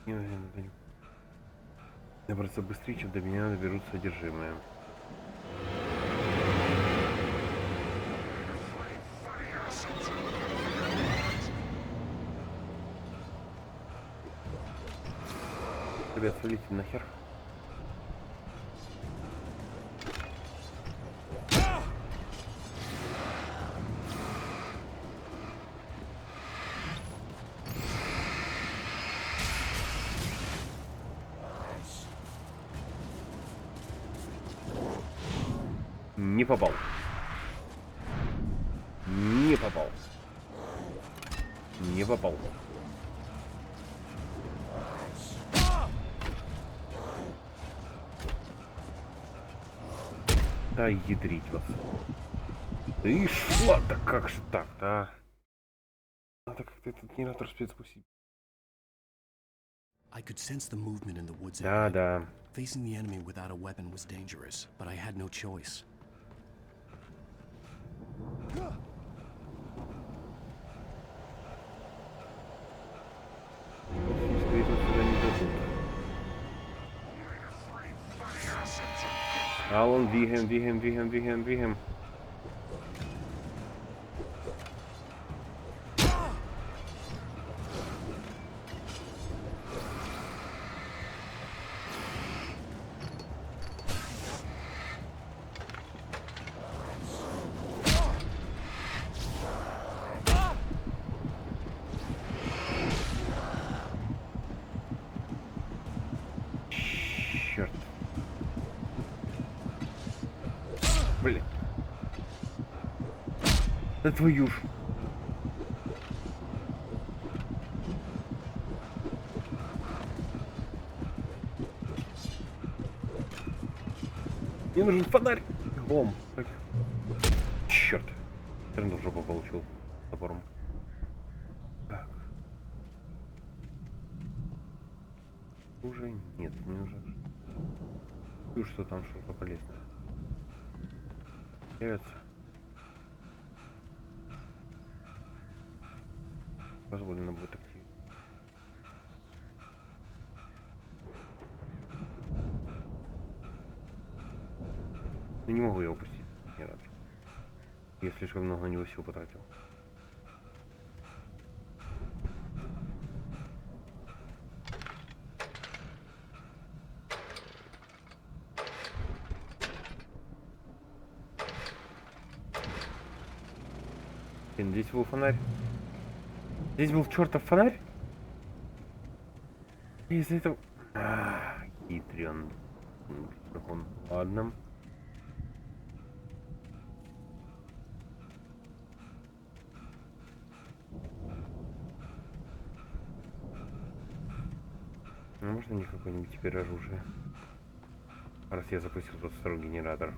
Мне надо добраться быстрее, чем до меня доберут содержимое. Ребят, свалите нахер. Не попал. Не попал. Не попал. Да ядрить вас. Ты шла, да как же так-то, а? Надо как-то этот генератор спецпустить. I could sense the movement in the woods Да, ahead. да. Facing the enemy without a weapon was dangerous, but I had no choice. Алан, двигаем, двигаем, двигаем, двигаем, двигаем. Черт. Блин. Да твою ж. Мне нужен фонарь. Бом. Черт. Все равно в жопу получил топором. Так. Уже нет, мне уже. Чую, что там что-то полезное. Появится. Позволено будет активировать. Но не могу я упустить генератор. Я слишком много на него сил потратил. Здесь был фонарь. Здесь был чертов фонарь. И из-за этого... хитрен. Ладно. Ну, можно не какое-нибудь теперь оружие? Раз я запустил тот второй генератор.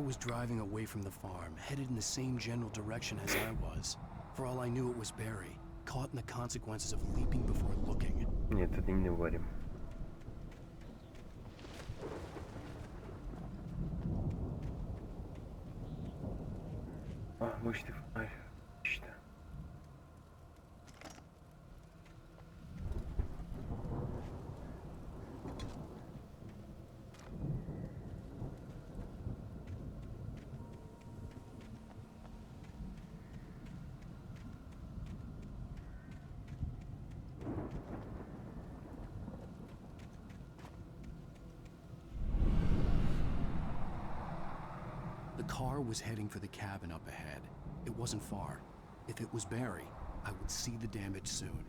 Was driving away from the farm, headed in the same general direction as I was. For all I knew, it was Barry, caught in the consequences of leaping before looking. Нет, это не говорим. Мощный фонарь. Отлично. The car was heading for the cabin up ahead. It wasn't far. If it was Barry, I would see the damage soon.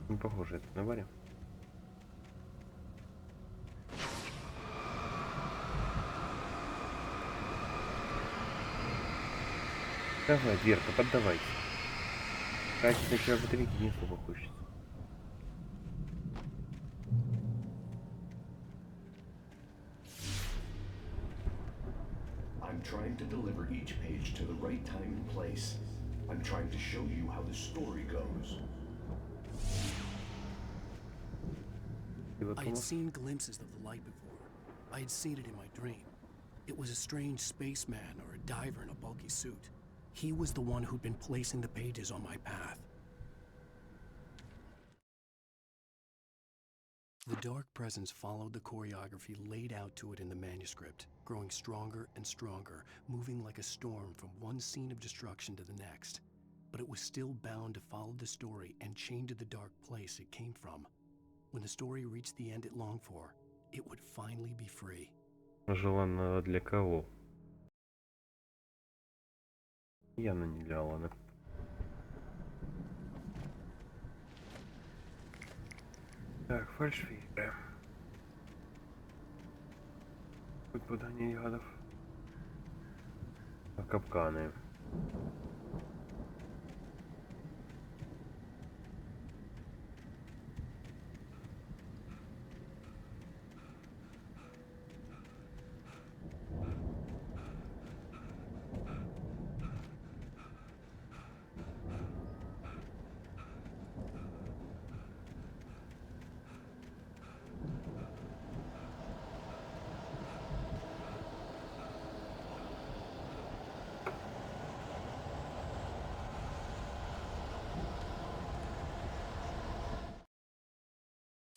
Не похоже это на Варя. Давай, дверка, поддавайся. Тратить на тебя батарейки не особо хочется. I'm trying to deliver each page to the right time and place. I'm trying to show you how the story goes. I had seen glimpses of the light before. I had seen it in my dream. It was a strange spaceman or a diver in a bulky suit. He was the one who'd been placing the pages on my path. The dark presence followed the choreography laid out to it in the manuscript, growing stronger and stronger, moving like a storm from one scene of destruction to the next. But it was still bound to follow the story and chained to the dark place it came from. When the story reached the end it longed for, it would finally be free. Желанно для кого? Явно не для Алана. Так, фальшивка. Выпадание ядов. Капканы.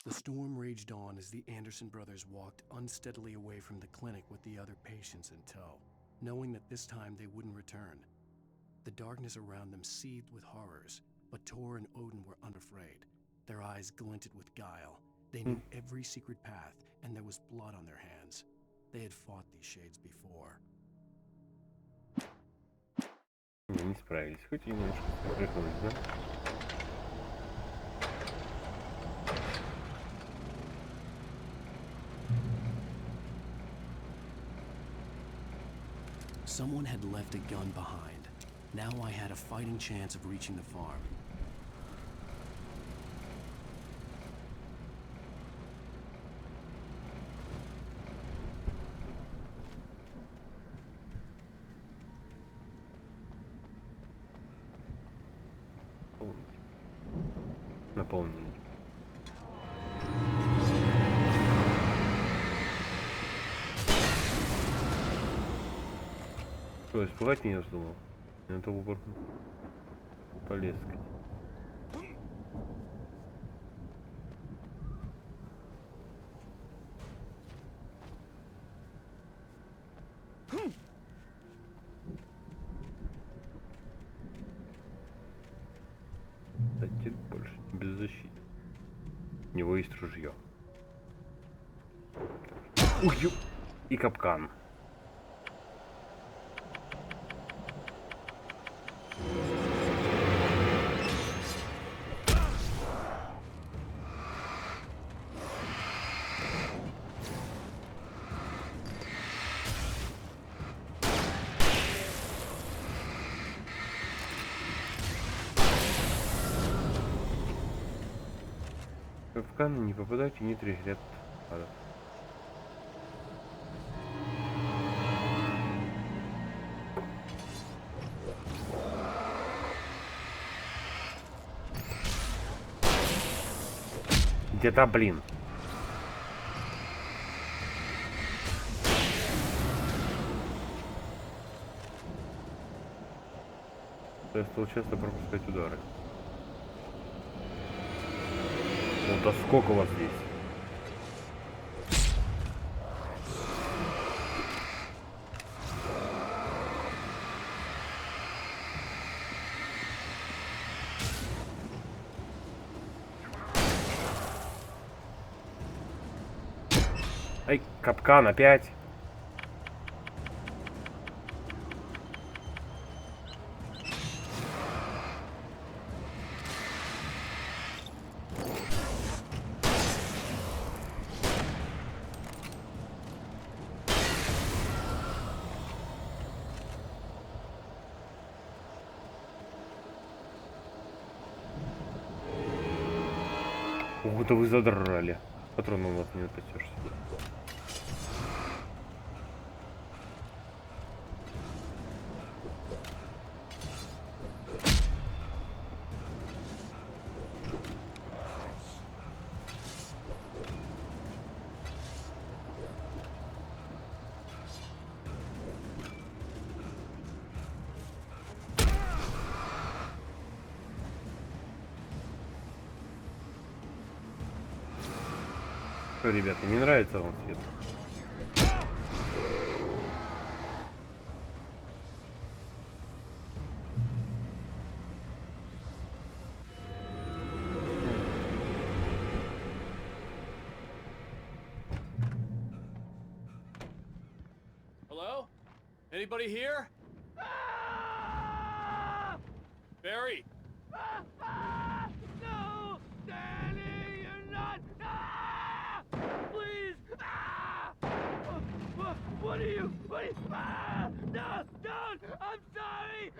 The storm raged on as the Anderson brothers walked unsteadily away from the clinic with the other patients in tow, knowing that this time they wouldn't return. The darkness around them seethed with horrors, but Tor and Odin were unafraid. Their eyes glinted with guile. They knew every secret path, and there was blood on their hands. They had fought these shades before. Не справились, хоть и немножко приходится, да? Someone had left a gun behind. Now I had a fighting chance of reaching the farm. Наполнение. Что, испугать меня вздумал? Я на то в упор полез. Кстати, больше не беззащитен. У него есть ружье. Ух, и капкан. Капканы не попадать и не тряхлят. Где-то, блин. Я стал часто пропускать удары. Ну да сколько у вас здесь? Ай, капкан опять. Ого, да вы задрали. Патрон у вас не напасешься. Что, ребята, не нравится вам свет? Hello? Anybody here? Barry! No! Danny, you're not! Please! What are you? No! Don't! I'm sorry!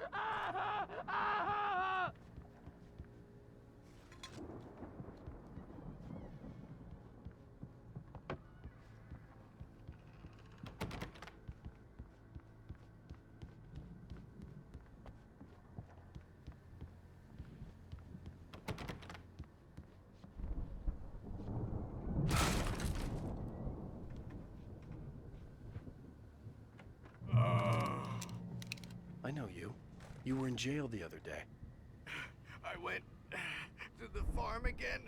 I know you. You were in jail the other day. I went to the farm again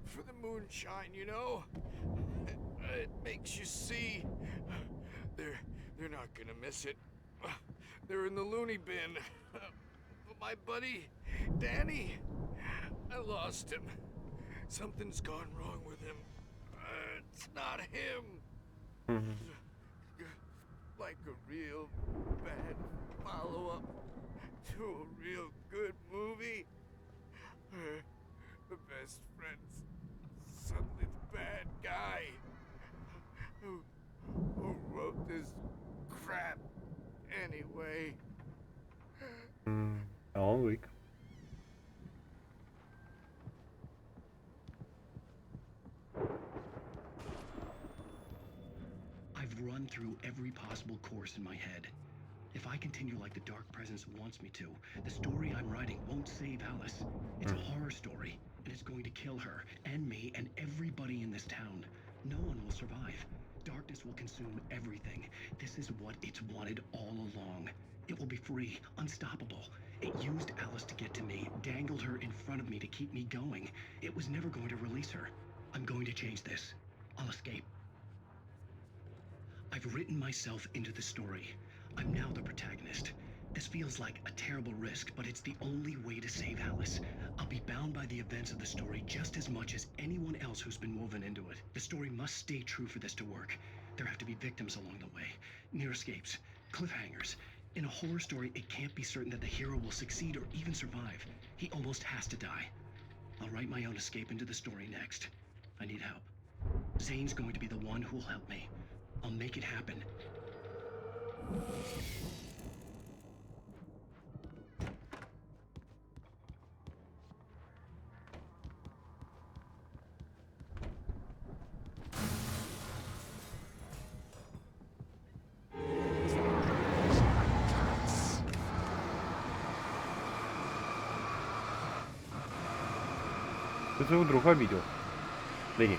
for the moonshine, you know? It makes you see. They're not gonna miss it. They're in the loony bin. But my buddy, Danny, I lost him. Something's gone wrong with him. It's not him. Like a real bad follow-up to a real good movie. The best friend's suddenly the bad guy who wrote this crap anyway. Alan Wake. I've run through every possible course in my head. If I continue like the Dark Presence wants me to, the story I'm writing won't save Alice. It's a horror story, and it's going to kill her, and me, and everybody in this town. No one will survive. Darkness will consume everything. This is what it's wanted all along. It will be free, unstoppable. It used Alice to get to me, dangled her in front of me to keep me going. It was never going to release her. I'm going to change this. I'll escape. I've written myself into the story. I'm now the protagonist. This feels like a terrible risk, but it's the only way to save Alice. I'll be bound by the events of the story just as much as anyone else who's been woven into it. The story must stay true for this to work. There have to be victims along the way, near escapes, cliffhangers. In a horror story, it can't be certain that the hero will succeed or even survive. He almost has to die. I'll write my own escape into the story next. I need help. Zane's going to be the one who'll help me. I'll make it happen. Ты своего друга обидел. Дэнни.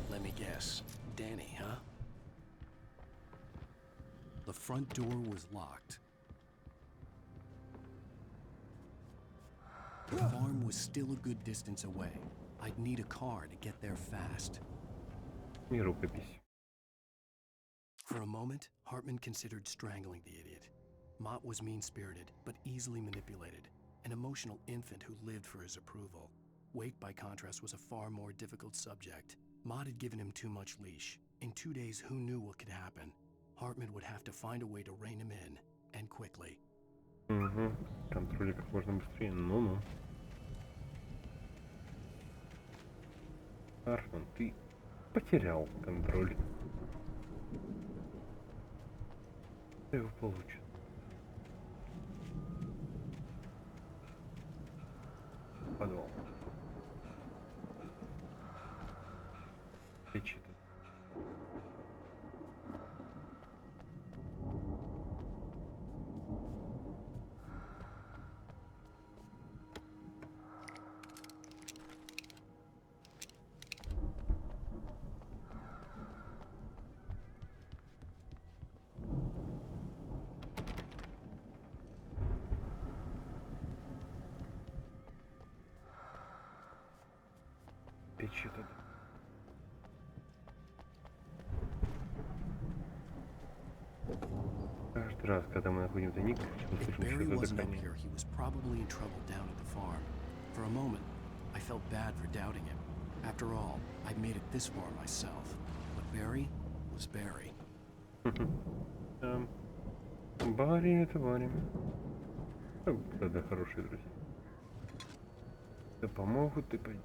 Let me guess. Danny, huh? The front door was locked. The farm was still a good distance away. I'd need a car to get there fast. Не рукопись. For a moment, Hartman considered strangling the idiot. Mott was mean-spirited, but easily manipulated. An emotional infant who lived for his approval. Wake, by contrast, was a far more difficult subject. Mott had given him too much leash. In 2 days, who knew what could happen? Hartman would have to find a way to rein him in, and quickly. Угу. Контроль как можно быстрее. Ну-ну. Арман, ты потерял контроль. Ты его получит. Подвал. Кричит. Печет это. Каждый раз, когда мы находим тайник, мы If слышим Barry что-то wasn't up дыхание. here, he was probably in trouble down at the farm. For a moment, I felt bad for doubting him. After all, I made it this far myself. But Barry was Barry. Барри это Барри. Тогда хорошие друзья. Да помогут и пойдут.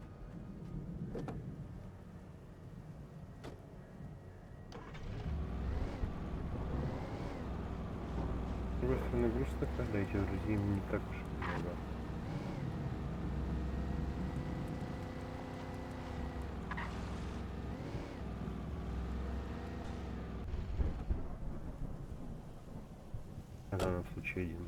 С другой стороны, грустно, когда этих друзей не так уж и много. В данном случае один.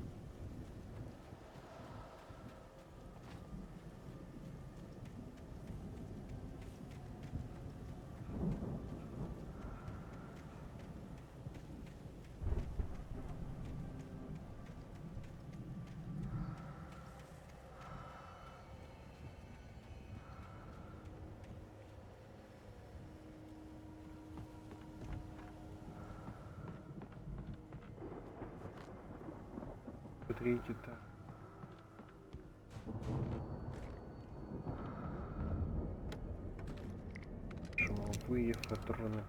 Третий так. Шумовые патроны.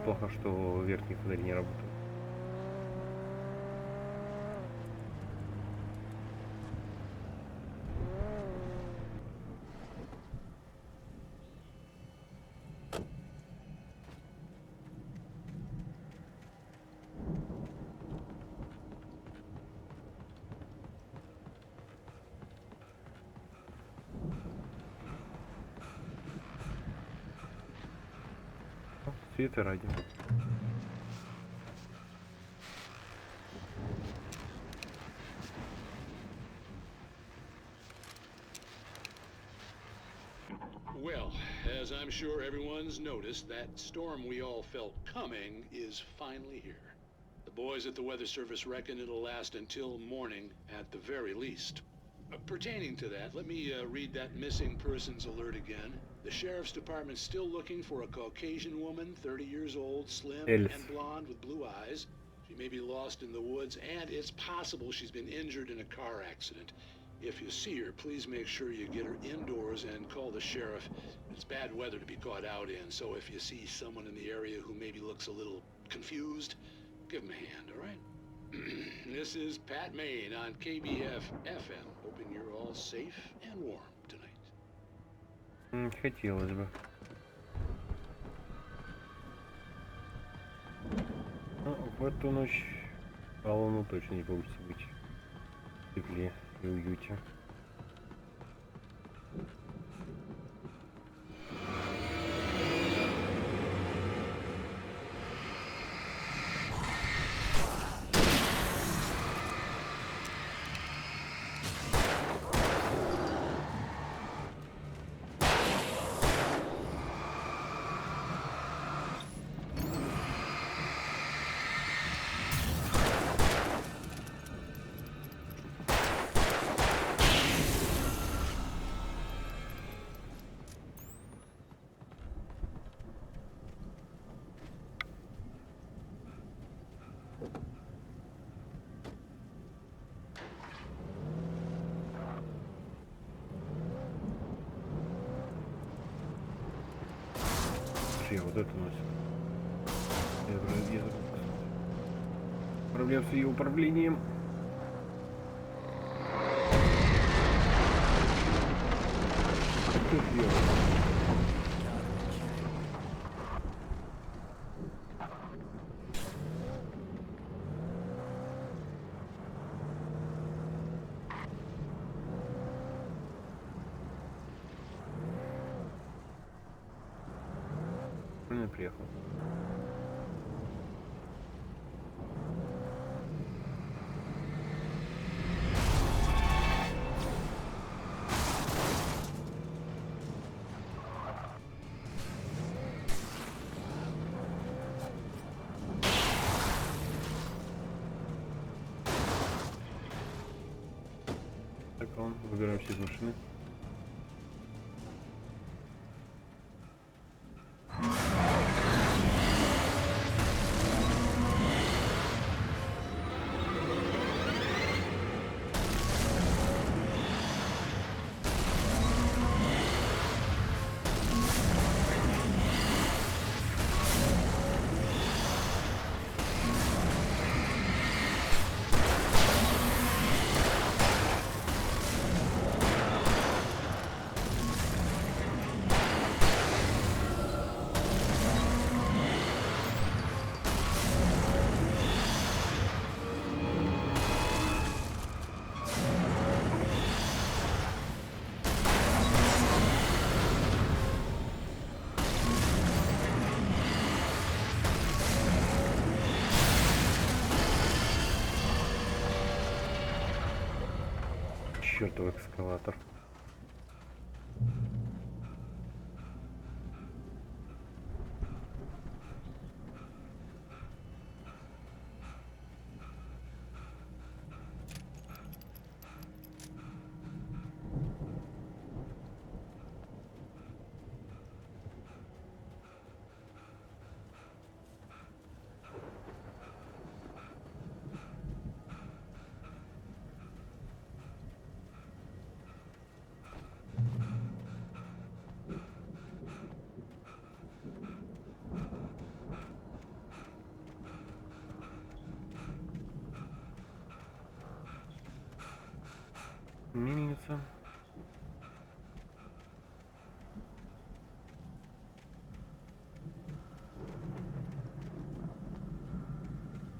Плохо, что верхний фонарь не работает. Света ради. Well, as I'm sure everyone's noticed, that storm we all felt coming is finally here. The boys at the Weather Service reckon it'll last until morning at the very least. Pertaining to that, let me read that missing persons alert again. The Sheriff's Department's still looking for a Caucasian woman, 30 years old, slim and blonde with blue eyes. She may be lost in the woods, and it's possible she's been injured in a car accident. If you see her, please make sure you get her indoors and call the sheriff. It's bad weather to be caught out in, so if you see someone in the area who maybe looks a little confused, give him a hand, all right? This is Pat Maine on KBF FM. Hoping you're all safe and warm tonight. Хотелось бы. Ну, в эту ночь Алану точно не получится быть в тепле и уюте. Вот это носит. Я проблем с ее управлением. Что делать? Приехал. Алан. Выбираемся из машины. Чёртов экскаватор. Мельница.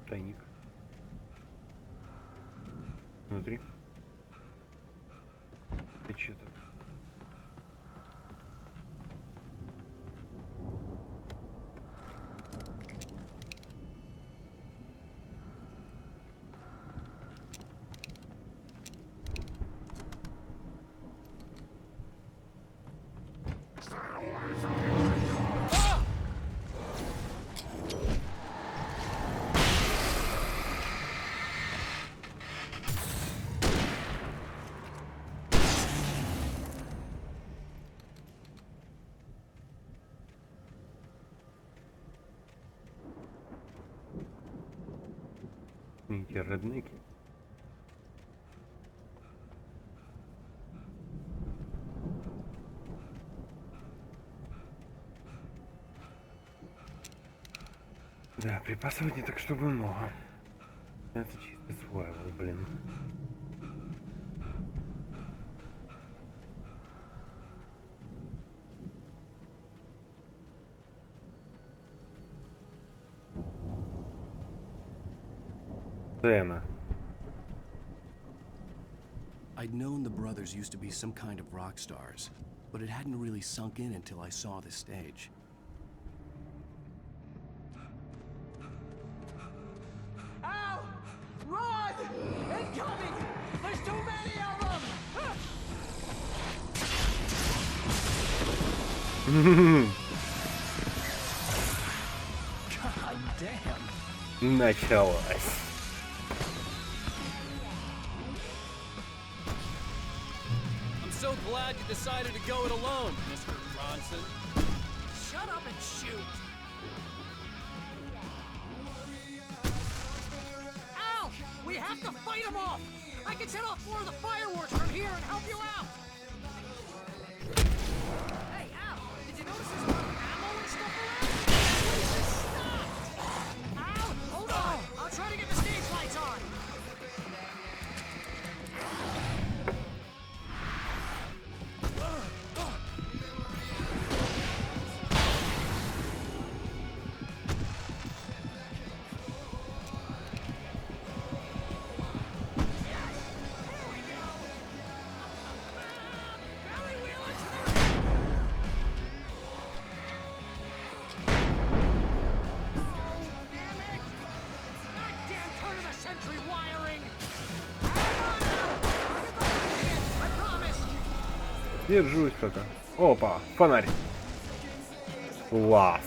Тайник. Внутри. И что-то. Эти реднеки. Да, припасов не так, чтобы много. Это чисто свою, блин. Сцена. I'd known the brothers used to be some kind of rock stars, but it hadn't really sunk in until I saw the stage. Ow! Run! Incoming! There's too many of them! God damn. Началось. I'm so glad you decided to go it alone, Mr. Bronson. Shut up and shoot! Al! We have to fight them off! I can set off more of the fireworks from here and help you out! Hey, Al! Did you notice there's a lot of ammo and stuff around? Jesus, stop! Al! Hold on! I'll try to get the stage lights on! Держусь пока. Опа, фонарь. Класс.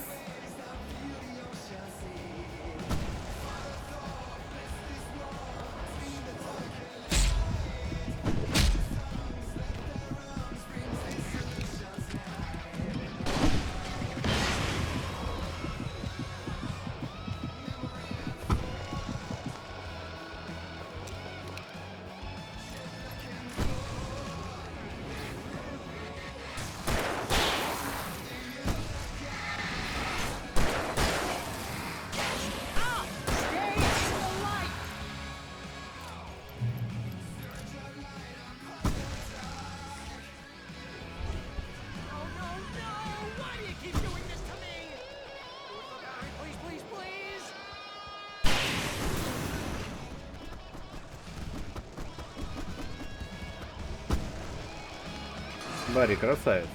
Барри, красавец.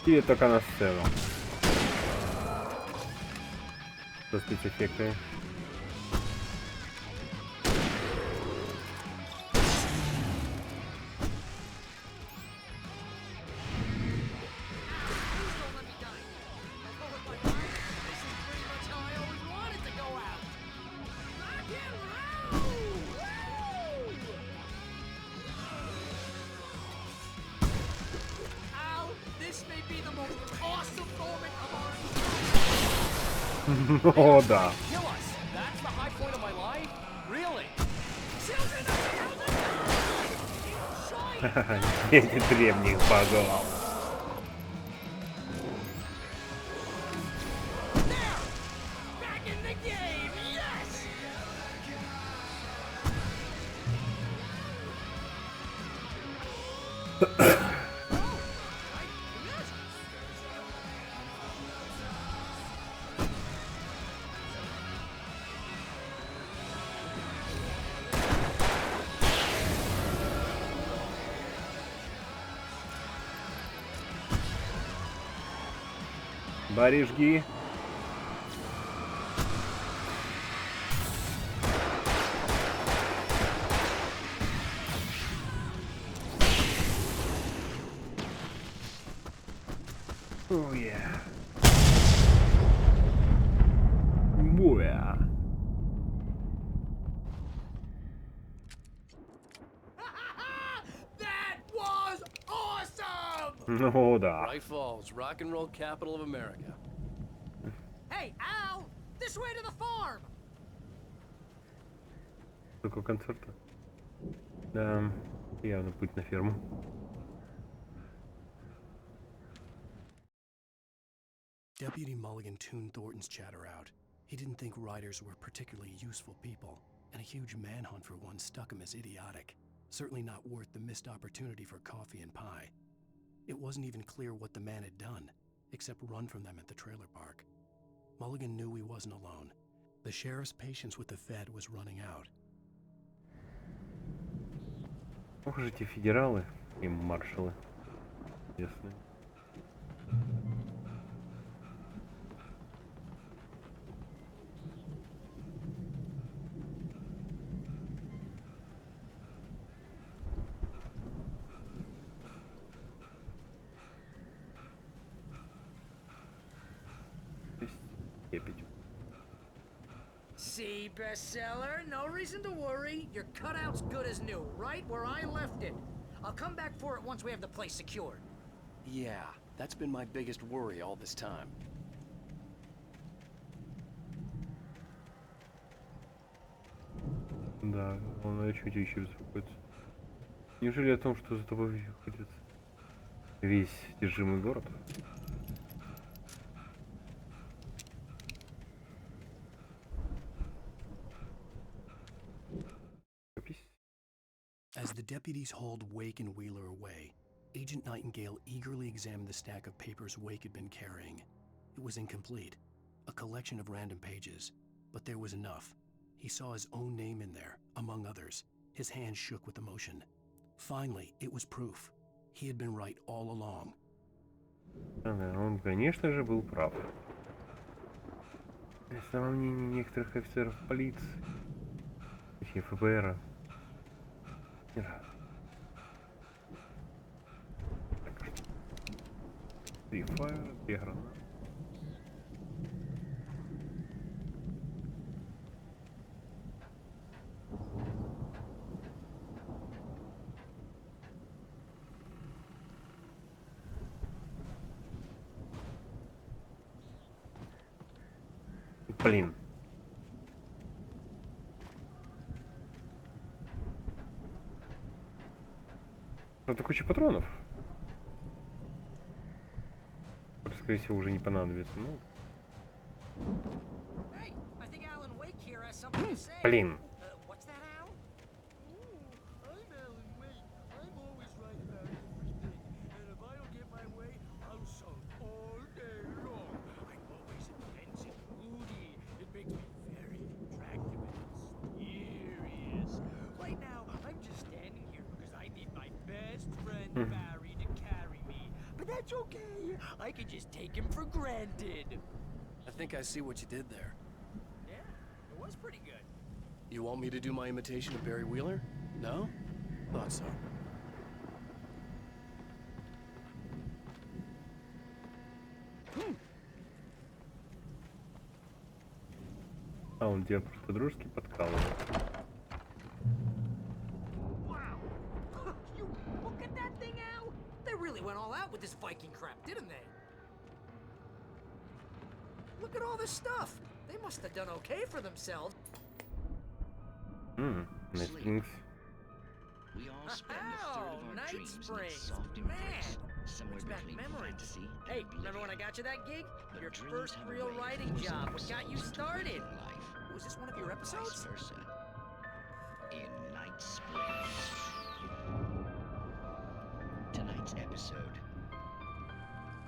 Или только на сцену. Со спецэффектами. О, да. Эти древних богов. Барри, жги. Oh yeah. Боя. Ну да. Bright Falls, rock and roll capital of America. Hey, Al! This way to the farm! Такой концерт. Да, явно путь на ферму. Deputy Mulligan tuned Thornton's chatter out. He didn't think riders were particularly useful people, and a huge manhunt for one struck him as idiotic. Certainly not worth the missed opportunity for coffee and pie. It wasn't even clear what the man had done, except run from them at the trailer park. Mulligan knew he wasn't alone. The sheriff's patience with the Fed was running out. Ох же эти федералы и маршалы. Ясно. See, bestseller, no reason to worry. Your cutout's good as new, right where I left it. I'll come back for it once we have the place secured. Yeah, that's been my biggest worry all this time. Да, он о чем еще беспокоится. Неужели о том, что за тобой ходит весь держимый город? As the deputies hauled Wake and Wheeler away, Agent Nightingale eagerly examined the stack of papers Wake had been carrying. It was incomplete, a collection of random pages, but there was enough. He saw his own name in there, among others. His hands shook with emotion. Finally, it was proof. He had been right all along. Он, конечно же, был прав. На мнение некоторых офицеров полиции, точнее ФБР, не рад. Так что 3 файра, 2 гранаты. Блин. Это куча патронов. Скорее всего, уже не понадобится. Ну. Блин. It's okay. I can just take him for granted. I think I see what you did there. Yeah, it was pretty good. You want me to do my imitation of Barry Wheeler? No? Thought so. А он тебя просто дружески подкалывает. Wow. You look at that thing out. They really went all out with this Viking crap, didn't they? Look at all this stuff. They must have done okay for themselves. Nice things. We all spend a third of our Night dreams in Springs. a soft embrace, somewhere Brings back between memories. fantasy and Hey, oblivion. remember when I got you that gig? But Your dreams first have a real way of writing forcing job. What got you themselves into started? waking life, Was this one of your or episodes? Vice versa. In Night Springs. Tonight's episode: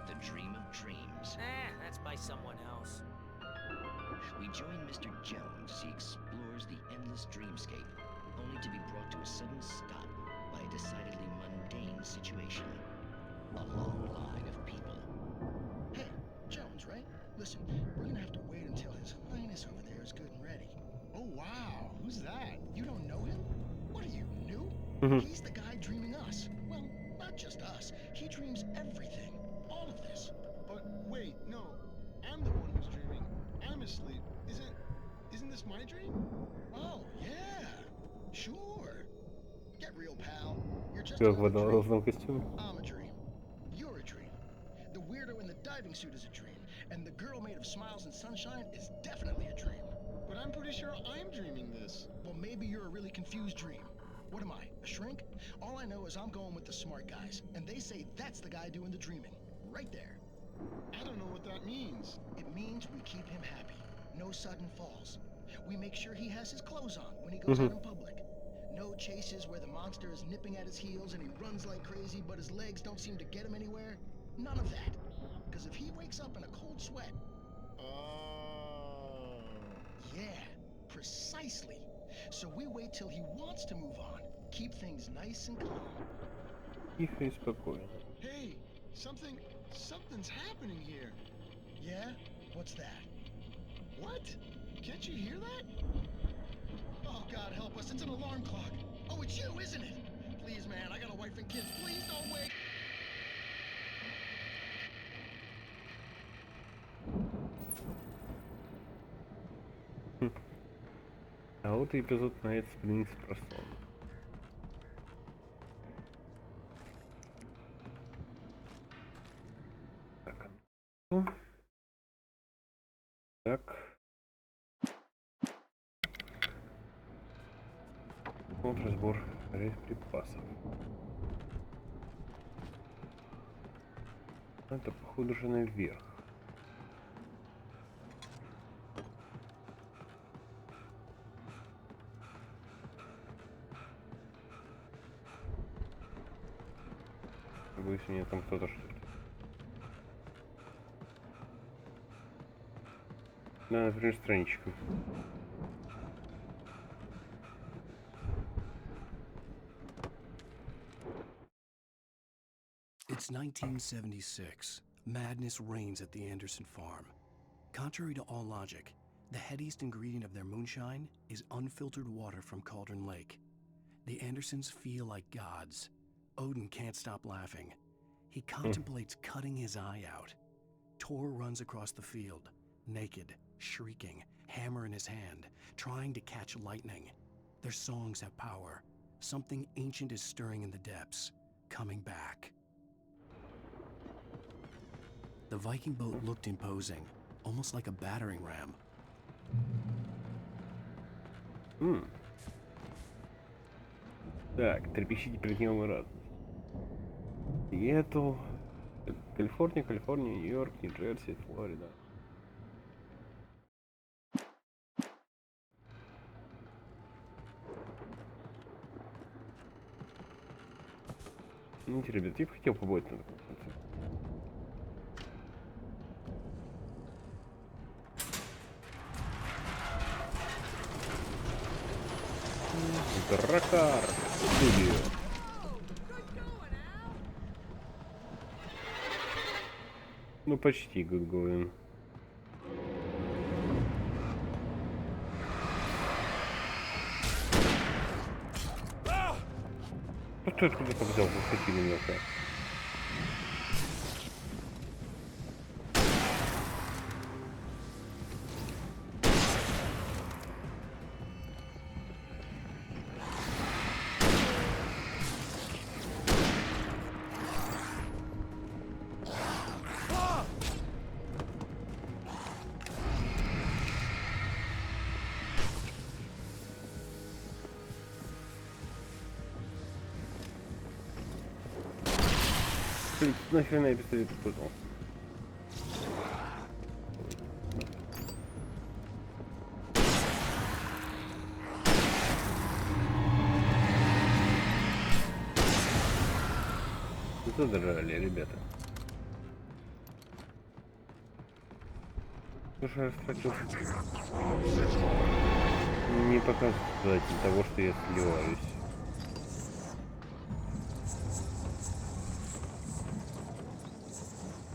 The Dream of Dreams. That's by someone else. We join Mr. Jones as he explores the endless dreamscape, only to be brought to a sudden stop by a decidedly mundane situation. A long line of people. Hey, Jones, right? Listen, we're gonna have to wait until His Highness over there is good and ready. Oh, wow. Who's that? You don't know him? What are you, new? He's the guy dreaming us. Well, not just us. He dreams everything. All of this. But wait, no. I'm the one who's dreaming. I'm asleep. Isn't this my dream? Oh, yeah. Sure. Get real, pal. You're just Как в another dream. одноглазном костюме. I'm a dream. You're a dream. The weirdo in the diving suit is a dream. And the girl made of smiles and sunshine is definitely a dream. But I'm pretty sure I'm dreaming this. Well, maybe you're a really confused dream. What am I, a shrink? All I know is I'm going with the smart guys. And they say that's the guy doing the dreaming. Right there. I don't know what that means. It means we keep him happy. No sudden falls. We make sure he has his clothes on when he goes out in public. No chases where the monster is nipping at his heels and he runs like crazy, but his legs don't seem to get him anywhere. None of that. Because if he wakes up in a cold sweat... Oh. Yeah, precisely. So we wait till he wants to move on. Keep things nice and calm. Тихо и спокойно. Hey, something's happening here. Yeah? What's that? What? Can't you hear that? Oh, God help us, it's an alarm clock. Oh, it's you, isn't it? Please, man, I got a wife and kids. Please don't wait. А вот и эпизод Night Springs про сон. Так. Так. Вот разбор припасов. Это походу же наверх. Боюсь, у меня там кто-то что-то. Да, например, страничку. It's 1976. Madness reigns at the Anderson farm. Contrary to all logic, the headiest ingredient of their moonshine is unfiltered water from Cauldron Lake. The Andersons feel like gods. Odin can't stop laughing. He contemplates cutting his eye out. Tor runs across the field, naked, shrieking, hammer in his hand, trying to catch lightning. Their songs have power. Something ancient is stirring in the depths, coming back. The Viking boat looked imposing, almost like a battering ram. Так, трепещите перед ним рад. Сиэтл, Калифорния, Нью-Йорк, Нью-Джерси, Флорида. Видите, ребят, я бы хотел побывать на таком концерте. Дракар студио. Ну, почти good going. Ну ты откуда-то взял, выходи меня-то. Блин, нахрена я пистолет использовал? Задрали, ребята. Слушай, я растратил не показать того, что я сливаюсь.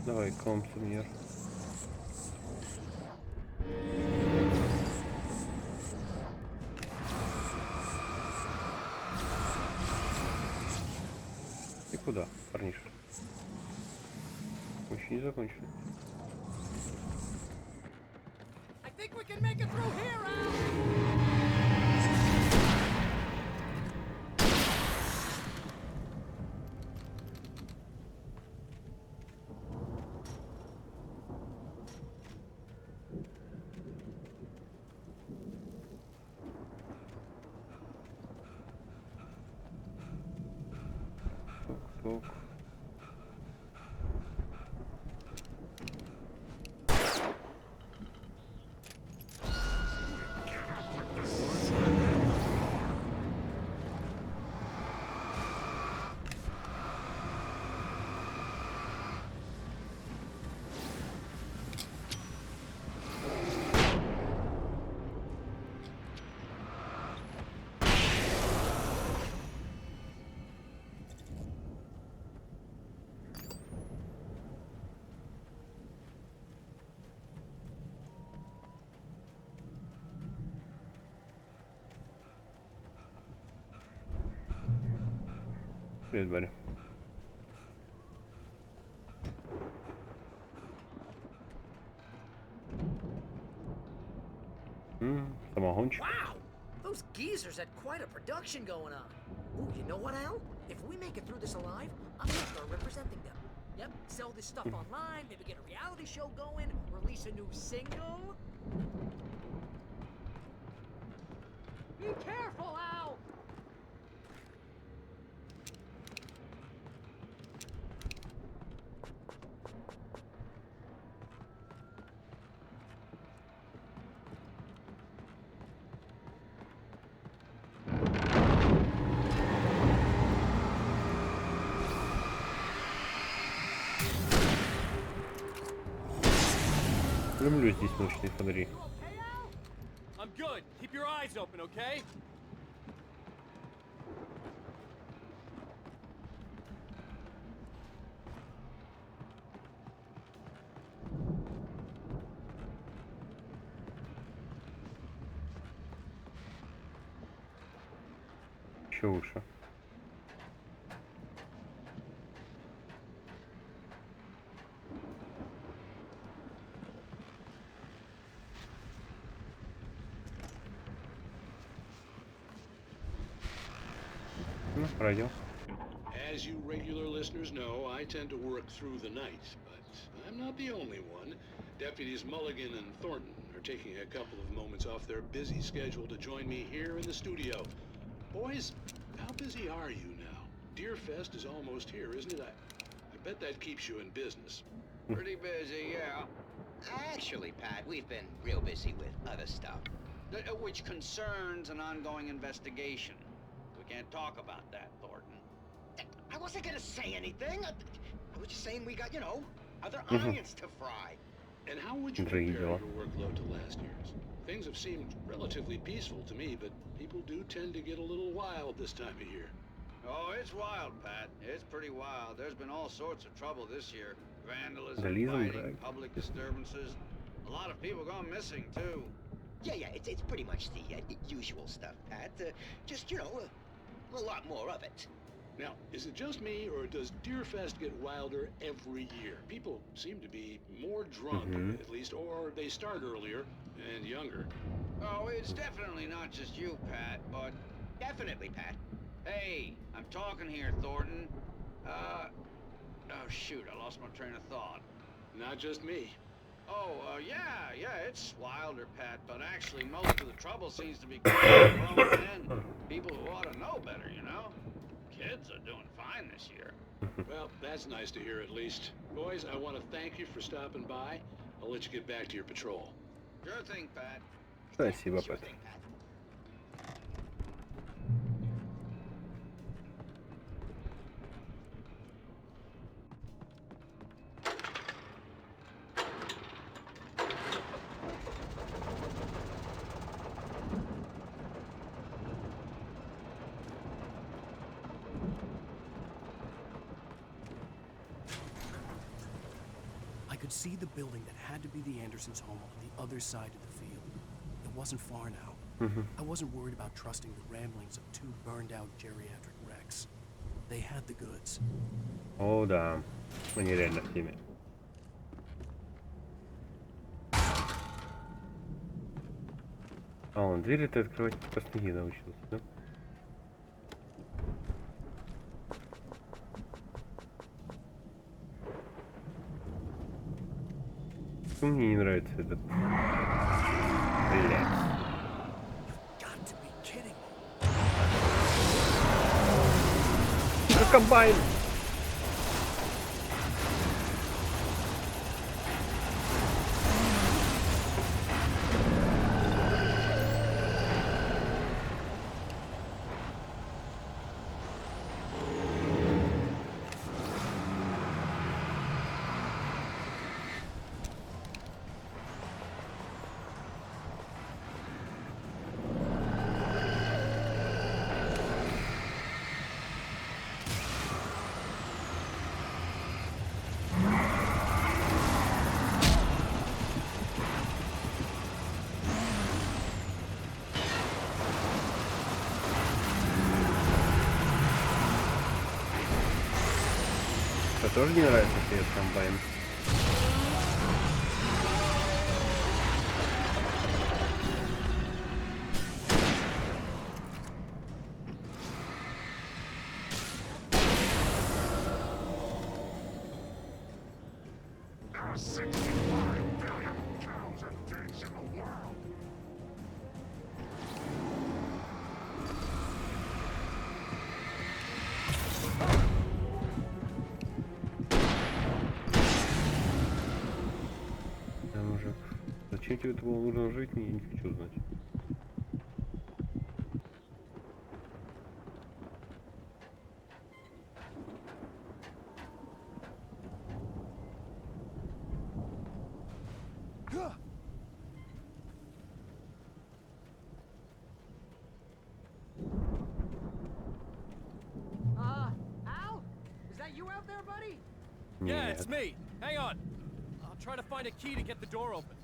Давай, комсомер. И куда, парниша? Мы еще не закончили. I think we can make it through here, Al! Тук. Привет, Барри. Самогончик. Wow! Those geezers had quite a production going on. Ooh, you know what, Al? If we make it through this alive, I'm gonna start representing them. Yep, sell this stuff online, maybe get a reality show going, release a new single. Be careful, Al! Люблю здесь ночные фонари. I'm good. Keep your eyes open, okay? Еще лучше. Радио. As you regular listeners know, I tend to work through the night, but I'm not the only one. Deputies Mulligan and Thornton are taking a couple of moments off their busy schedule to join me here in the studio. Boys, how busy are you now? Deerfest is almost here, isn't it? I bet that keeps you in business. Pretty busy, yeah. Actually, Pat, we've been real busy with other stuff, which concerns an ongoing investigation. We can't talk about that, Thornton. I wasn't gonna say anything. I was just saying we got, you know, other onions to fry. And how would you compare your workload to last year's? Things have seemed relatively peaceful to me, but people do tend to get a little wild this time of year. Oh, it's wild, Pat. It's pretty wild. There's been all sorts of trouble this year. Vandalism, Vandalism, fighting, right. public disturbances. A lot of people gone missing, too. Yeah, it's pretty much the usual stuff, Pat. Just, you know, a lot more of it. Now, is it just me, or does Deerfest get wilder every year? People seem to be more drunk, at least, or they start earlier and younger. Oh, it's definitely not just you, Pat, but... Definitely, Pat. Hey, I'm talking here, Thornton. Oh, shoot, I lost my train of thought. Not just me. Oh, yeah, it's wilder, Pat, but actually most of the trouble seems to be coming from grown men. People who ought to know better, you know? Kids are doing fine this year. Well, that's nice to hear at least. Boys, I want to thank you for stopping by. I'll let you get back to your patrol. Sure thing, Pat. Спасибо, Sure Пэт. thing, Pat. I could see the building that had to be the Andersons' home on the other side of the field. It wasn't far now. I wasn't worried about trusting the ramblings of two burned-out geriatric wrecks. They had the goods. О, да. Они реально в теме. А он двери-то открывать просто не научился, да? Почему мне не нравится этот... Блядь. Комбайн! Что, тоже не нравится свет комбайн? Зачем тебе это было нужно жить, я не хочу знать. Al? Is that you out there, buddy? Yeah, it's me. Hang on. I'll try to find a key to get the door open.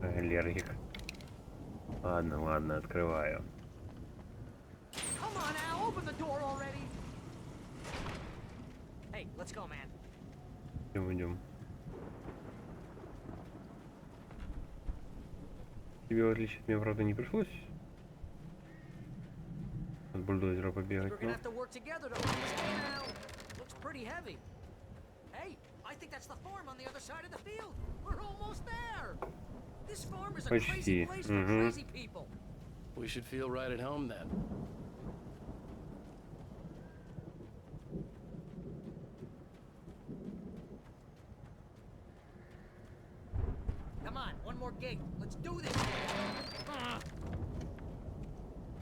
Аллергик. Ладно, ладно, открываю. Come on, Al, open the door already. Hey, let's go, man. Идем. Тебе, в отличие от меня, правда, не пришлось от бульдозера побегать, We're gonna have to work together to move this thing out. Looks pretty heavy. Hey, I think that's the farm on the other side of the field. We're almost there. This farm is a crazy place for crazy people. We should feel right at home then. Come on, one more gate. Let's do this.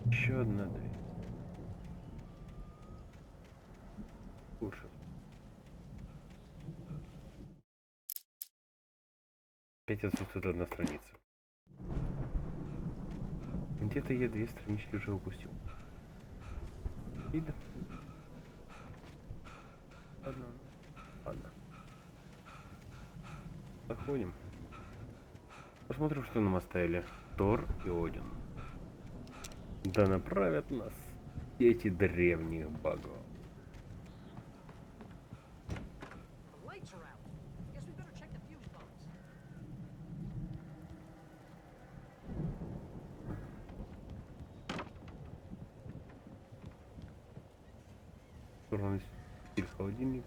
Еще одна дверь. Лучше. Опять отсутствует одна страница. Где-то я 2 странички уже упустил. Видно? Ладно. Заходим. Посмотрим, что нам оставили Тор и Один. Да направят нас эти древних богов. The lights are out. Guess we better check the fuse box. Сорванный стиль холодильник.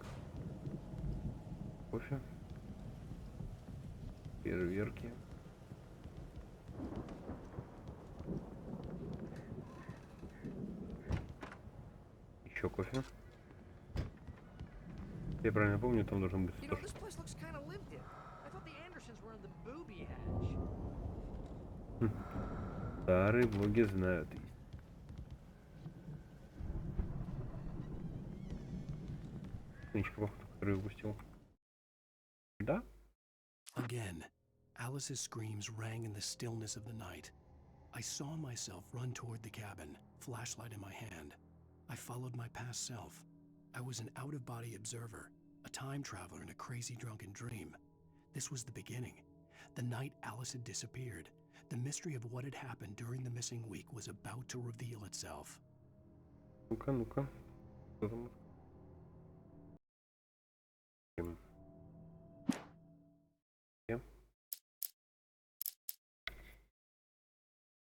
Кофе. Фейерверки. Еще кофе. Я правильно помню, там должен быть You know, this place looks kind of lived in. I thought the Andersons were in the booby hatch. Старые боги знают. Ничего, который упустил. Да? Again, Alice's screams rang in the stillness of the night. I saw myself run toward the cabin, flashlight in my hand. I followed my past self. I was an out-of-body observer, a time traveler in a crazy drunken dream. This was the beginning. The night Alice had disappeared. The mystery of what had happened during the missing week was about to reveal itself. Ну-ка, ну-ка. Что там?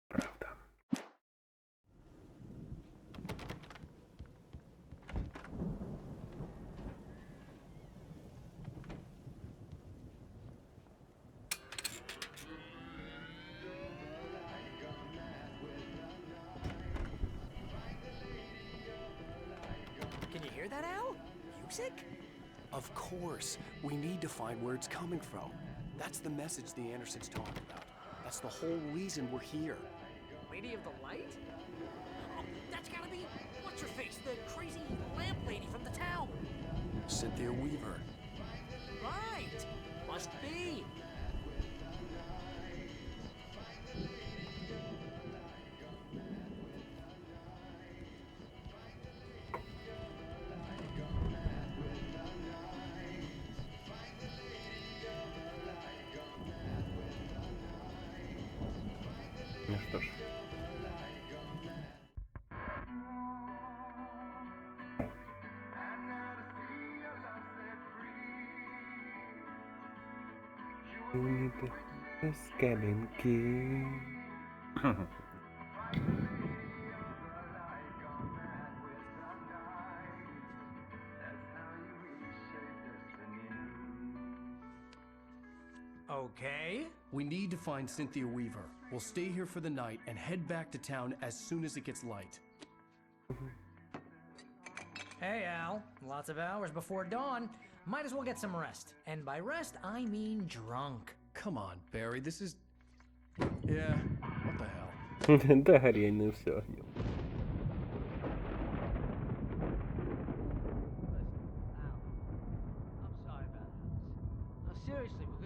Правда. Can you hear that, Al? Music? Of course. We need to find where it's coming from. That's the message the Andersons talked about. That's the whole reason we're here. Lady of the Light? Oh, that's gotta be what's her face, the crazy lamp lady from the town. Cynthia Weaver. Right. Must be. Ну что ж. С кабинки. Okay. We need to find Cynthia Weaver. We'll stay here for the night and head back to town as soon as it gets light. Hey, Al. Lots of hours before dawn. Might as well get some rest. And by rest, I mean drunk. Come on, Barry, this is... Yeah, what the hell? Да, реально все. No, seriously, because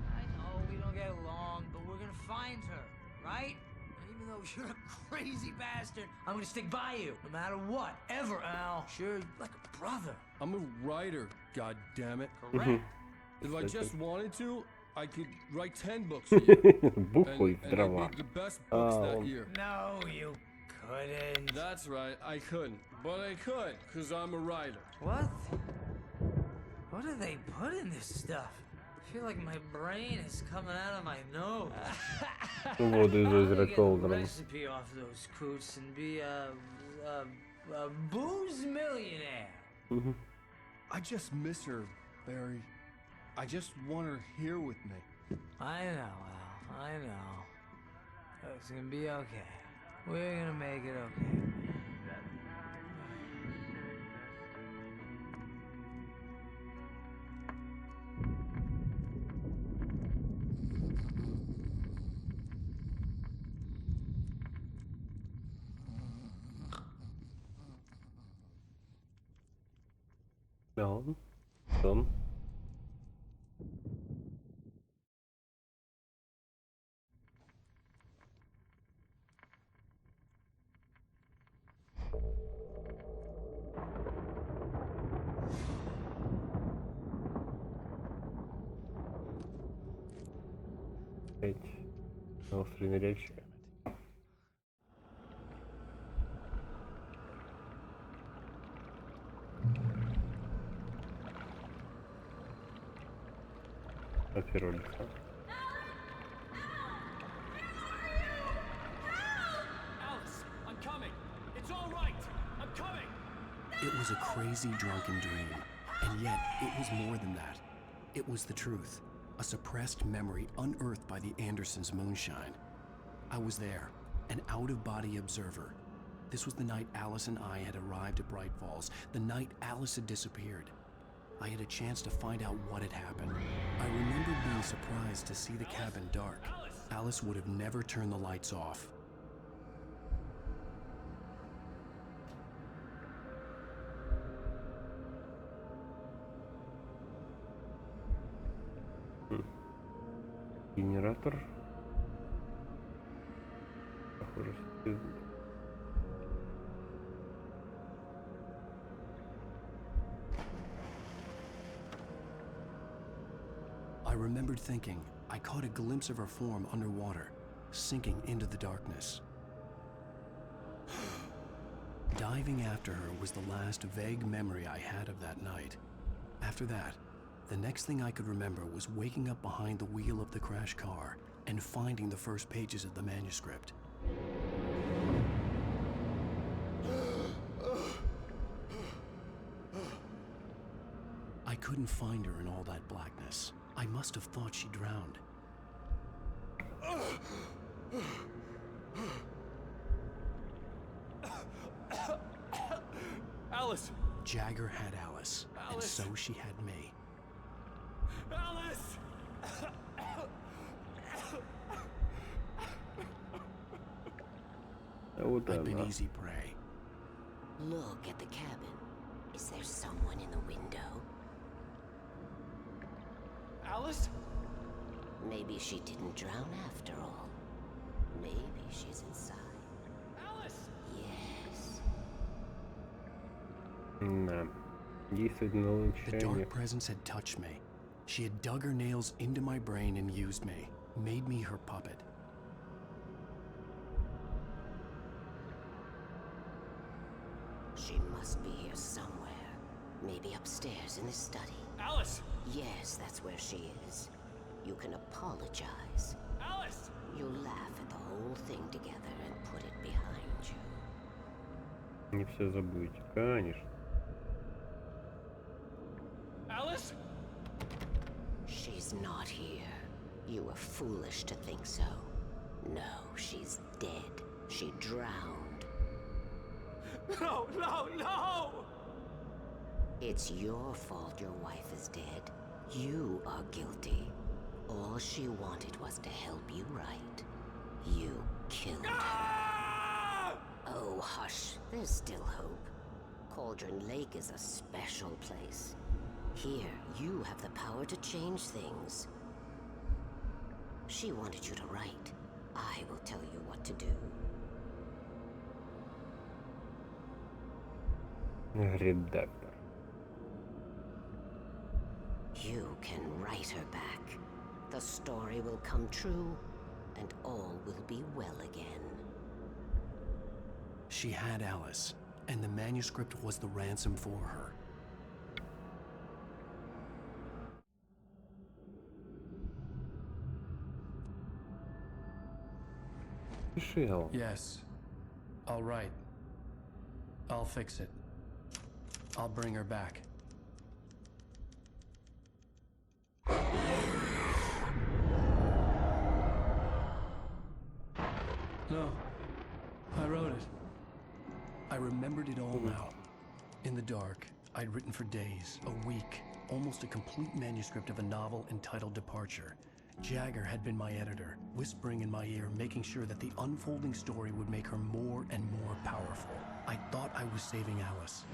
I know we don't get along, but we're gonna find her, right? And even though you're a crazy bastard, I'm gonna stick by you, no matter what, ever, Al. Sure, like a brother. I'm a writer, goddammit. Correct. If I just wanted to, I could write 10 books a year. Бухой and дрова. they'd be the best books that он. year. No, you couldn't. That's right, I couldn't. But I could, because I'm a writer. What? What do they put in this stuff? I feel like my brain is coming out of my nose. Воду из I'm gonna озера get a Колдером. recipe off those coots and be a booze millionaire. I just miss her, Barry. I just want her here with me. I know, Al. I know. It's gonna be okay. We're gonna make it okay. Да, он. Опять на острый ныряльщик. От первого лица. Alice, I'm coming. It's all right. I'm coming. It was a crazy drunken dream, and yet it was more than that. It was the truth, a suppressed memory unearthed by the Andersons' moonshine. I was there, an out-of-body observer. This was the night Alice and I had arrived at Bright Falls, the night Alice had disappeared. I had a chance to find out what had happened. I remember being surprised to see the cabin dark. Alice would have never turned the lights off. Генератор. Похоже, что... I remembered thinking I caught a glimpse of her form underwater, sinking into the darkness. Diving after her was the last vague memory I had of that night. After that, the next thing I could remember was waking up behind the wheel of the crash car and finding the first pages of the manuscript. I couldn't find her in all that blackness. I must have thought she drowned. Alice! Jagger had Alice, and so she had me. Alice! I'd been easy prey. Look at the cabin. Is there someone in the window? Alice? Maybe she didn't drown after all. Maybe she's inside. Alice! Yes. Да. Действительно The dark presence had touched me. She had dug her nails into my brain and used me, made me her puppet. She must be here somewhere. Maybe upstairs in the study. Alice! Yes, that's where she is. You can apologize. Alice! You laugh at the whole thing together and put it behind you. Не все забудете, конечно. Alice? She's not here. You were foolish to think so. No, she's dead. She drowned. No, no, no! It's your fault your wife is dead. You are guilty. All she wanted was to help you right. You killed her. Oh, hush. There's still hope. Cauldron Lake is a special place. Here, you have the power to change things. She wanted you to write. I will tell you what to do. Редактор. You can write her back. The story will come true, and all will be well again. She had Alice, and the manuscript was the ransom for her. Michelle. Yes. All right. I'll fix it. I'll bring her back. No. I wrote it. I remembered it all now. In the dark, I'd written for days, a week, almost a complete manuscript of a novel entitled Departure. Jagger had been my editor, whispering in my ear, making sure that the unfolding story would make her more and more powerful. I thought I was saving Alice.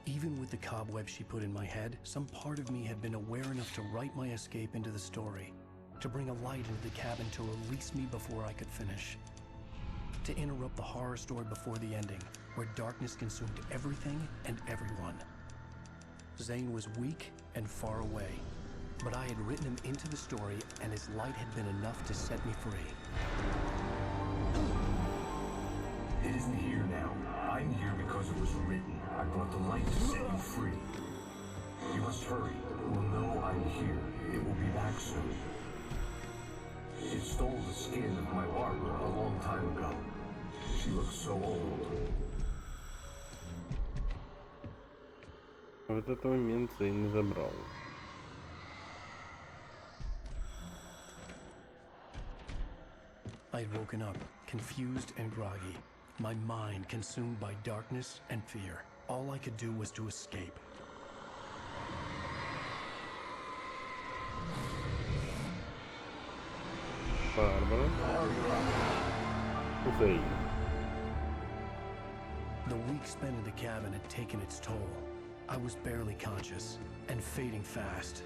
Even with the cobwebs she put in my head, some part of me had been aware enough to write my escape into the story, to bring a light into the cabin to release me before I could finish, to interrupt the horror story before the ending, where darkness consumed everything and everyone. Zane was weak and far away. but I had written him into the story, and his light had been enough to set me free. It isn't here now. I'm here because it was written. I brought the light to set you free. You must hurry. It will know I'm here. It will be back soon. It stole the skin of my armor a long time ago. She looks so old. Вот этот момент Зейн забрал. I had woken up, confused and groggy, my mind consumed by darkness and fear. All I could do was to escape. Барбара. Зейн. The week spent in the cabin had taken its toll. I was barely conscious and fading fast.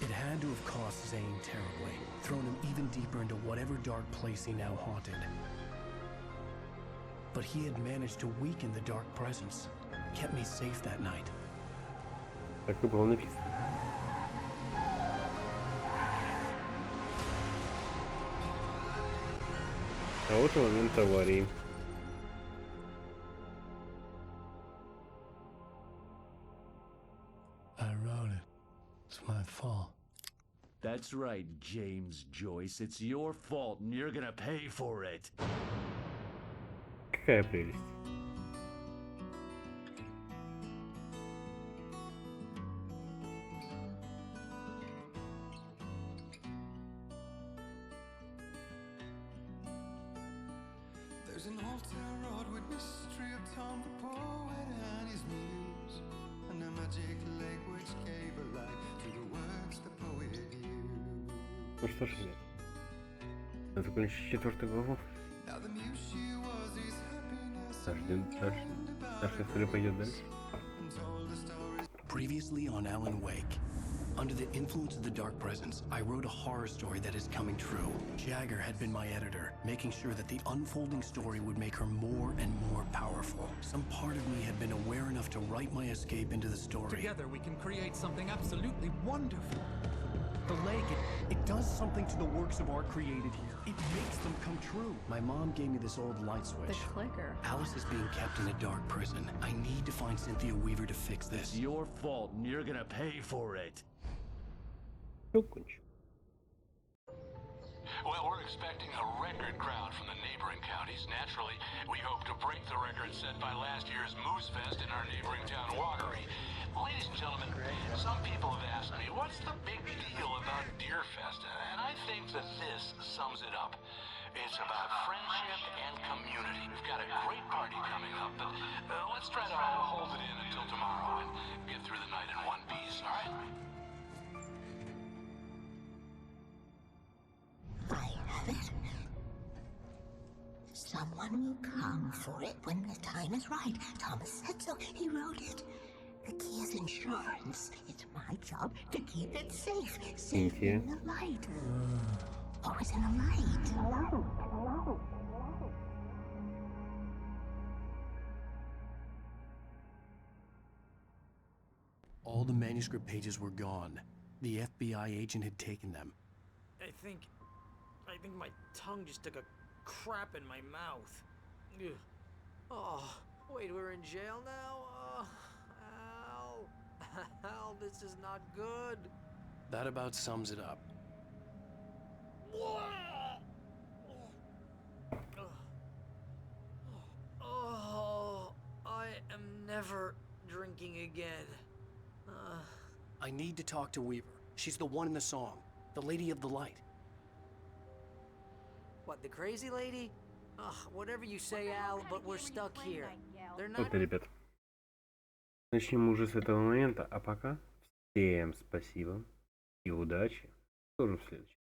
It had to have cost Zane terribly, thrown him even deeper into whatever dark place he now haunted. But he had managed to weaken the dark presence, kept me safe that night. Так и было написано. А вот и момент аварии. I wrote it. It's my fault. That's right, James Joyce. It's your fault, and you're gonna pay for it. Какая прелесть. There's an old town road with mystery of Tom the poet and his muse, and a magic lake which gave a light to the words the poet used. Ну что ж, ребят, надо закончить 4 главу. Now the muse she was his happiness. Ждем дальше. Наша история пойдет дальше. Previously on Alan Wake. Under the influence of the dark presence, I wrote a horror story that is coming true. Jagger had been my editor, making sure that the unfolding story would make her more and more powerful. Some part of me had been aware enough to write my escape into the story. Together we can create something absolutely wonderful. The lake, it does something to the works of art created here. It makes them come true. My mom gave me this old light switch. The clicker. Alice is being kept in a dark prison. I need to find Cynthia Weaver to fix this. It's your fault, and you're gonna pay for it. Well, we're expecting a record crowd from the neighboring counties. Naturally, we hope to break the record set by last year's Moose Fest in our neighboring town, Watery. Ladies and gentlemen, some people have asked me, what's the big deal about Deer Fest? And I think that this sums it up. It's about friendship and community. We've got a great party coming up, but let's try to hold it in until tomorrow and get through the night in one piece, all right? Someone will come for it when the time is right. Thomas said so. He wrote it. The key is insurance. It's my job to keep it safe. Safe in the light. Always in the light. Hello. All the manuscript pages were gone. The FBI agent had taken them. I think my tongue just took a crap in my mouth. Ugh. Oh, wait, we're in jail now? Al, this is not good. That about sums it up. Oh, I am never drinking again. I need to talk to Weaver. She's the one in the song. The Lady of the Light. What, the crazy lady? Ugh, whatever you say, Al, but we're stuck here. They're not... Вот, ребят. Начнем уже с этого момента. А пока всем спасибо и удачи. Тоже в следующем.